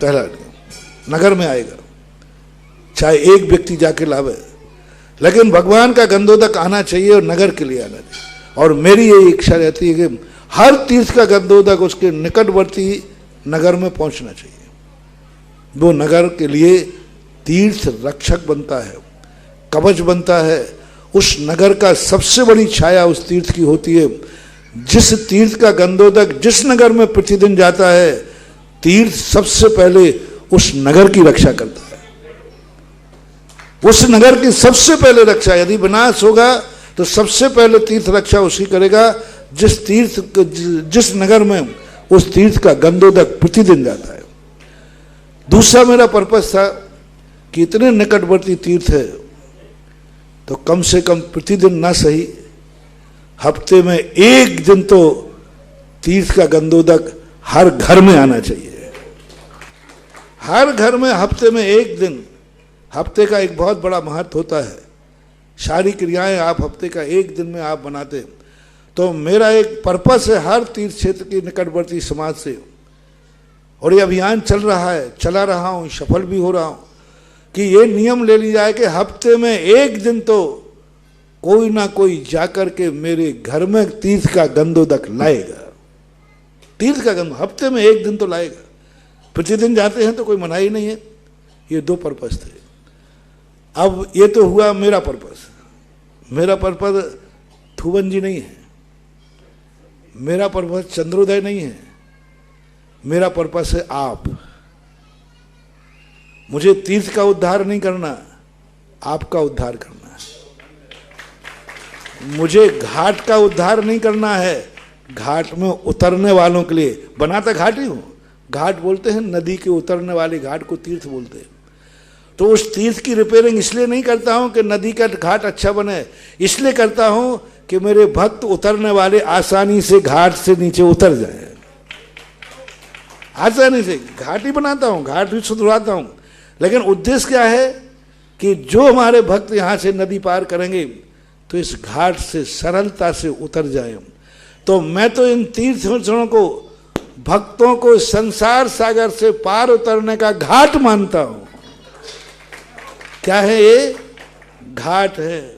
पहला नियम, नगर में आएगा, चाहे एक व्यक्ति जाके लावे, लेकिन भगवान का गंधोदक आना चाहिए और नगर के लिए आना चाहिए। और मेरी ये इच्छा रहती है कि हर तीर्थ का गंधोदक उसके निकटवर्ती नगर में पहुंचना चाहिए। वो नगर के लिए तीर्थ रक्षक बनता है, कवच बनता है। उस नगर का सबसे बड़ी छाया उस तीर्थ की होती है। जिस तीर्थ का गंधोदक जिस नगर में प्रतिदिन जाता है, तीर्थ सबसे पहले उस नगर की रक्षा करता है। उस नगर की सबसे पहले रक्षा, यदि विनाश होगा तो सबसे पहले तीर्थ रक्षा उसी करेगा जिस नगर में उस तीर्थ का गंधोदक प्रतिदिन जाता है। दूसरा मेरा पर्पस था कि इतने निकटवर्ती तीर्थ है तो कम से कम प्रतिदिन ना सही, हफ्ते में एक दिन तो तीर्थ का गंधोदक हर घर में आना चाहिए। हर घर में हफ्ते में एक दिन, हफ्ते का एक बहुत बड़ा महत्व होता है। सारी क्रियाएं आप हफ्ते का एक दिन में आप बनाते, तो मेरा एक पर्पस है हर तीर्थ क्षेत्र की निकटवर्ती समाज से, और ये अभियान चल रहा है, चला रहा हूँ, सफल भी हो रहा हूँ कि ये नियम ले ली जाए कि हफ्ते में एक दिन तो कोई ना कोई जाकर के मेरे घर में तीर्थ का गंधोदक लाएगा। तीर्थ का गंध हफ्ते में एक दिन तो लाएगा। प्रतिदिन जाते हैं तो कोई मनाही नहीं है। ये दो पर्पस थे। अब ये तो हुआ मेरा पर्पस। मेरा पर्पस थुवन जी नहीं है, मेरा पर्पस चंद्रोदय नहीं है, मेरा पर्पस है आप। मुझे तीर्थ का उद्धार नहीं करना, आपका उद्धार करना है। मुझे घाट का उद्धार नहीं करना है, घाट में उतरने वालों के लिए। बनाता घाट ही हूं, घाट बोलते हैं नदी के उतरने वाले घाट को तीर्थ बोलते हैं। तो उस तीर्थ की रिपेयरिंग इसलिए नहीं करता हूं कि नदी का घाट अच्छा बने, इसलिए करता हूं कि मेरे भक्त उतरने वाले आसानी से घाट से नीचे उतर जाए। आसानी से घाट ही बनाता हूं, घाट भी सुधरवाता हूं, लेकिन उद्देश्य क्या है कि जो हमारे भक्त यहां से नदी पार करेंगे तो इस घाट से सरलता से उतर जाए। तो मैं तो इन तीर्थों को, भक्तों को संसार सागर से पार उतरने का घाट मानता हूं। क्या है ये? घाट है।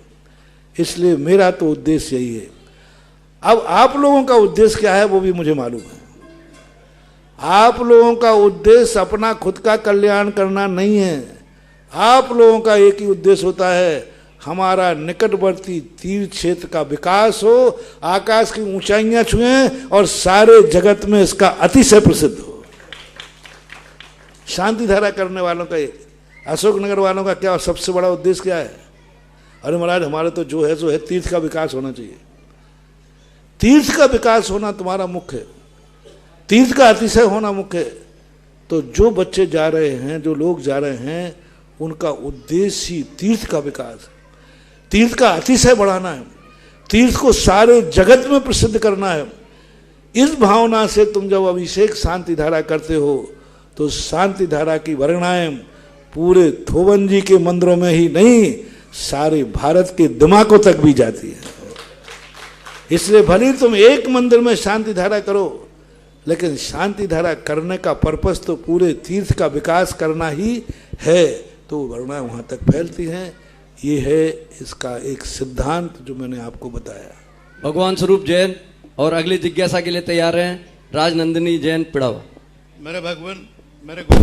इसलिए मेरा तो उद्देश्य यही है। अब आप लोगों का उद्देश्य क्या है वो भी मुझे मालूम है। आप लोगों का उद्देश्य अपना खुद का कल्याण करना नहीं है। आप लोगों का एक ही उद्देश्य होता है, हमारा निकटवर्ती तीर्थ क्षेत्र का विकास हो, आकाश की ऊंचाइयां छुएं और सारे जगत में इसका अतिशय प्रसिद्ध हो। शांति धारा करने वालों का, अशोकनगर वालों का क्या सबसे बड़ा उद्देश्य क्या है? अरे महाराज हमारे तो जो है सो है, तीर्थ का विकास होना चाहिए। तीर्थ का विकास होना तुम्हारा मुख्य है, तीर्थ का अतिशय होना मुख्य है। तो जो बच्चे जा रहे हैं, जो लोग जा रहे हैं, उनका उद्देश्य ही तीर्थ का विकास, तीर्थ का अतिशय बढ़ाना है, तीर्थ को सारे जगत में प्रसिद्ध करना है। इस भावना से तुम जब अभिषेक शांति धारा करते हो तो शांति धारा की वर्णाएं पूरे थोवन जी के मंदिरों में ही नहीं, सारे भारत के दिमागों तक भी जाती है। इसलिए भले तुम एक मंदिर में शांति धारा करो, लेकिन शांति धारा करने का पर्पस तो पूरे तीर्थ का विकास करना ही है। तो वर्णाएं वहां तक फैलती हैं। ये है इसका एक सिद्धांत जो मैंने आपको बताया। भगवान स्वरूप जैन और अगली जिज्ञासा के लिए तैयार हैं राजनंदिनी जैन पिड़ावा। मेरे भगवान, मेरे गुरु,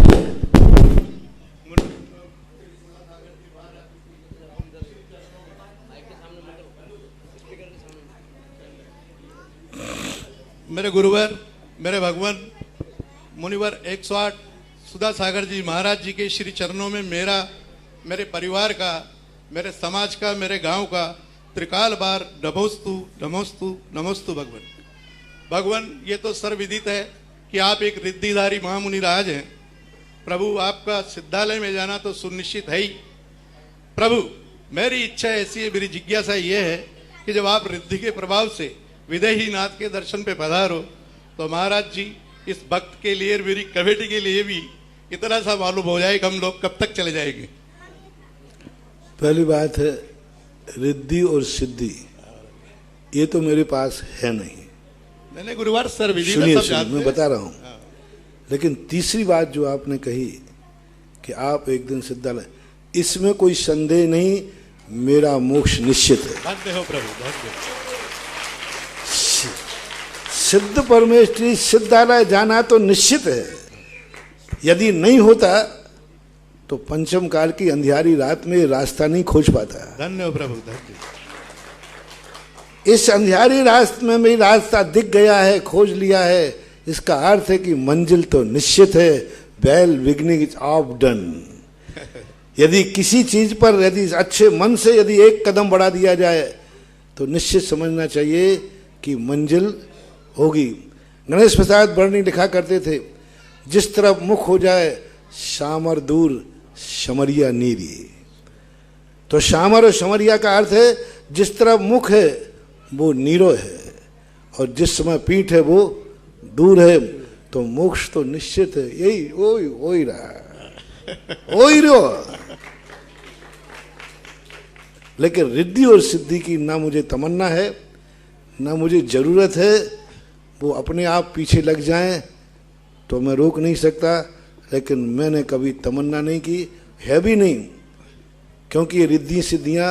मेरे गुरुवर, मेरे भगवान मुनिवर 108 सुधा सागर जी महाराज जी के श्री चरणों में मेरा, मेरे परिवार का, मेरे समाज का, मेरे गांव का त्रिकाल बार नमोस्तु नमोस्तु नमोस्तु भगवान। भगवान ये तो सर्वविदित है कि आप एक रिद्धिधारी महामुनि राज हैं। प्रभु आपका सिद्धालय में जाना तो सुनिश्चित है ही। प्रभु मेरी इच्छा ऐसी है, मेरी जिज्ञासा ये है कि जब आप रिद्धि के प्रभाव से विदेही नाथ के दर्शन पे पधारो तो महाराज जी इस भक्त के लिए, मेरी कमेटी के लिए भी इतना सा मालूम हो जाए कि हम लोग कब तक चले जाएंगे। पहली बात है, रिद्धि और सिद्धि ये तो मेरे पास है नहीं। मैंने गुरुवार सर विधि मैं बता रहा हूं। लेकिन तीसरी बात जो आपने कही कि आप एक दिन सिद्धालय, इसमें कोई संदेह नहीं, मेरा मोक्ष निश्चित है। धन्य हो प्रभु, धन्य। सिद्ध परमेश्वरी सिद्धालय जाना तो निश्चित है। यदि नहीं होता तो पंचम काल की अंधियारी रात में रास्ता नहीं खोज पाता। धन्य हो प्रभु, धन्य। इस अंधियारी रास्ते में मेरी रास्ता दिख गया है, खोज लिया है। इसका अर्थ है कि मंजिल तो निश्चित है। Well beginning is of done. यदि किसी चीज पर यदि अच्छे मन से यदि एक कदम बढ़ा दिया जाए तो निश्चित समझना चाहिए कि मंजिल होगी। गणेश प्रसाद बर्नी लिखा करते थे, जिस तरफ मुख हो जाए शामर दूर शमरिया नीरी। तो शामर और शमरिया का अर्थ है जिस तरफ मुख है वो नीरो है और जिस समय पीठ है वो दूर है। तो मोक्ष तो निश्चित है, यही वही रहा, वही रहो। लेकिन रिद्धि और सिद्धि की ना मुझे तमन्ना है ना मुझे जरूरत है। वो अपने आप पीछे लग जाएं तो मैं रोक नहीं सकता, लेकिन मैंने कभी तमन्ना नहीं की, है भी नहीं। क्योंकि ये रिद्धि सिद्धियाँ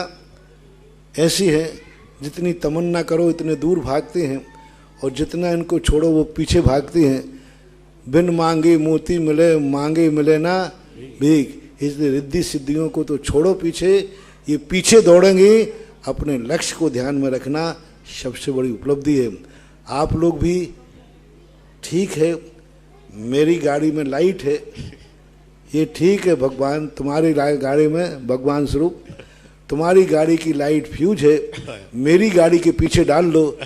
ऐसी हैं, जितनी तमन्ना करो इतने दूर भागते हैं और जितना इनको छोड़ो वो पीछे भागते हैं। बिन मांगे मोती मिले, मांगे मिले ना भीख। इसलिए रिद्धि सिद्धियों को तो छोड़ो पीछे, ये पीछे दौड़ेंगे। अपने लक्ष्य को ध्यान में रखना सबसे बड़ी उपलब्धि है। आप लोग भी ठीक है, मेरी गाड़ी में लाइट है, ये ठीक है भगवान, तुम्हारी गाड़ी में भगवान स्वरूप तुम्हारी गाड़ी की लाइट फ्यूज है, मेरी गाड़ी के पीछे डाल लो,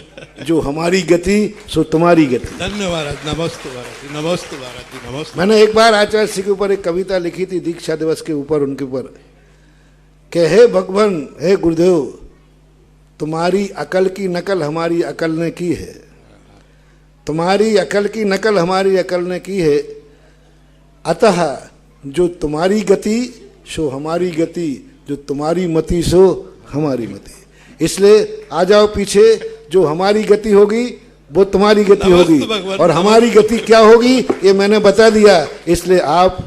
जो हमारी गति सो तुम्हारी गति। धन्यवाद, नमस्ते महाराज जी, नमस्ते महाराज जी, नमस्ते। मैंने एक बार आचार्य श्री के ऊपर एक कविता लिखी थी, दीक्षा दिवस के ऊपर, उनके ऊपर कि हे भगवान, हे गुरुदेव, तुम्हारी अकल की नकल हमारी अकल ने की है, तुम्हारी अकल की नकल हमारी अकल ने की है, अतः जो तुम्हारी गति सो हमारी गति, जो तुम्हारी मति सो हमारी मति। इसलिए आ जाओ पीछे, जो हमारी गति होगी वो तुम्हारी गति होगी, और हमारी गति क्या होगी ये मैंने बता दिया। इसलिए आप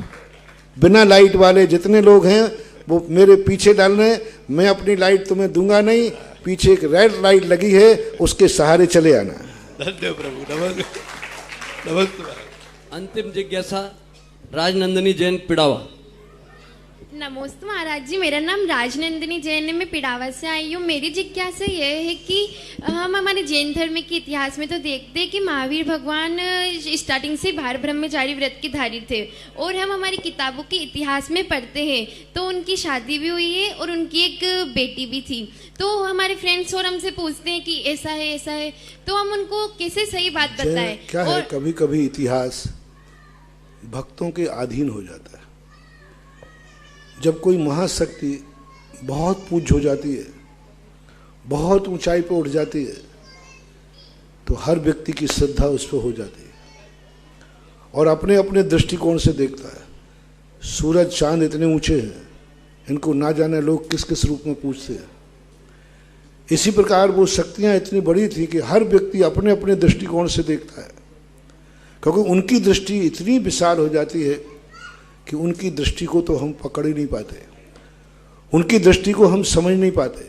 बिना लाइट वाले जितने लोग हैं वो मेरे पीछे डालने, मैं अपनी लाइट तुम्हें दूंगा नहीं, पीछे एक रेड लाइट लगी है उसके सहारे चले आना। धन्य प्रभु, नमस्ते, नमस्ते। अंतिम जिज्ञासा राजनंदिनी जैन पिड़ावा। नमस्ते महाराज जी, मेरा नाम राजनंदिनी जैन है, मैं पिड़ावा से आई हूँ। मेरी जिज्ञासा यह है कि हम हमारे जैन धर्म के इतिहास में तो देखते हैं कि महावीर भगवान स्टार्टिंग से बाहर ब्रह्मचारी व्रत के धारी थे, और हम हमारी किताबों के इतिहास में पढ़ते हैं तो उनकी शादी भी हुई है और उनकी एक बेटी भी थी। तो हमारे फ्रेंड्स और हमसे पूछते हैं कि ऐसा है ऐसा है, तो हम उनको कैसे सही बात बताएं। क्या है, कभी कभी इतिहास भक्तों के अधीन हो जाता है। जब कोई महाशक्ति बहुत पूज्य हो जाती है, बहुत ऊंचाई पर उठ जाती है, तो हर व्यक्ति की श्रद्धा उस पर हो जाती है और अपने अपने दृष्टिकोण से देखता है। सूरज चांद इतने ऊंचे हैं, इनको ना जाने लोग किस किस रूप में पूजते हैं। इसी प्रकार वो शक्तियाँ इतनी बड़ी थी कि हर व्यक्ति अपने अपने दृष्टिकोण से देखता है, क्योंकि उनकी दृष्टि इतनी विशाल हो जाती है कि उनकी दृष्टि को तो हम पकड़ ही नहीं पाते, उनकी दृष्टि को हम समझ नहीं पाते।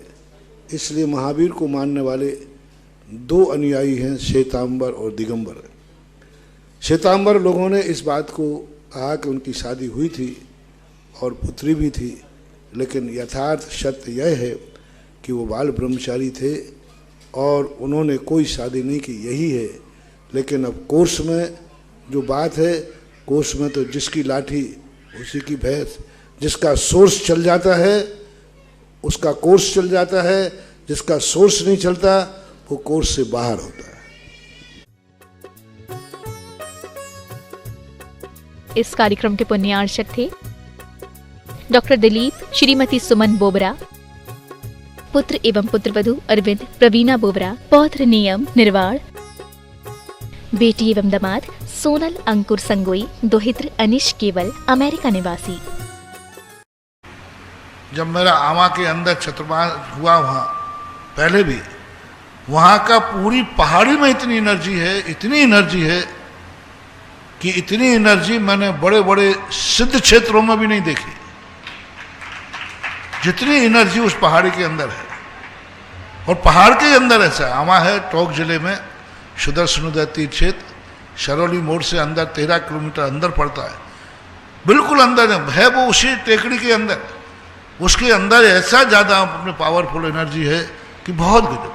इसलिए महावीर को मानने वाले दो अनुयायी हैं, श्वेतांबर और दिगंबर। श्वेतांबर लोगों ने इस बात को कहा कि उनकी शादी हुई थी और पुत्री भी थी, लेकिन यथार्थ सत्य यह है कि वो बाल ब्रह्मचारी थे और उन्होंने कोई शादी नहीं की, यही है। लेकिन अब कोर्स में जो बात है, कोर्स में तो जिसकी लाठी उसी की भैंस, जिसका सोर्स चल जाता है उसका कोर्स चल जाता है, जिसका सोर्स नहीं चलता वो कोर्स से बाहर होता है। इस कार्यक्रम के पुण्यार्चक थे डॉक्टर दिलीप, श्रीमती सुमन बोबरा, पुत्र एवं पुत्रवधू अरविंद प्रवीणा बोबरा, पौत्र नियम निर्वाण, बेटी एवं दामाद सोनल अंकुर संगोई, दोहित्र अनिश केवल, अमेरिका निवासी। जब मेरा आमा के अंदर चतुर्मास हुआ, वहाँ पहले भी वहाँ का पूरी पहाड़ी में इतनी एनर्जी है, इतनी एनर्जी है कि इतनी एनर्जी मैंने बड़े बड़े सिद्ध क्षेत्रों में भी नहीं देखी, जितनी एनर्जी उस पहाड़ी के अंदर है। और पहाड़ के अंदर ऐसा आमा है, टोंक जिले में सुदर्शन उदय तीर्थ क्षेत्र, शरौली मोड़ से अंदर 13 किलोमीटर अंदर पड़ता है, बिल्कुल अंदर है वो, उसी टेकड़ी के अंदर। उसके अंदर ऐसा ज़्यादा अपने पावरफुल एनर्जी है कि बहुत गजब।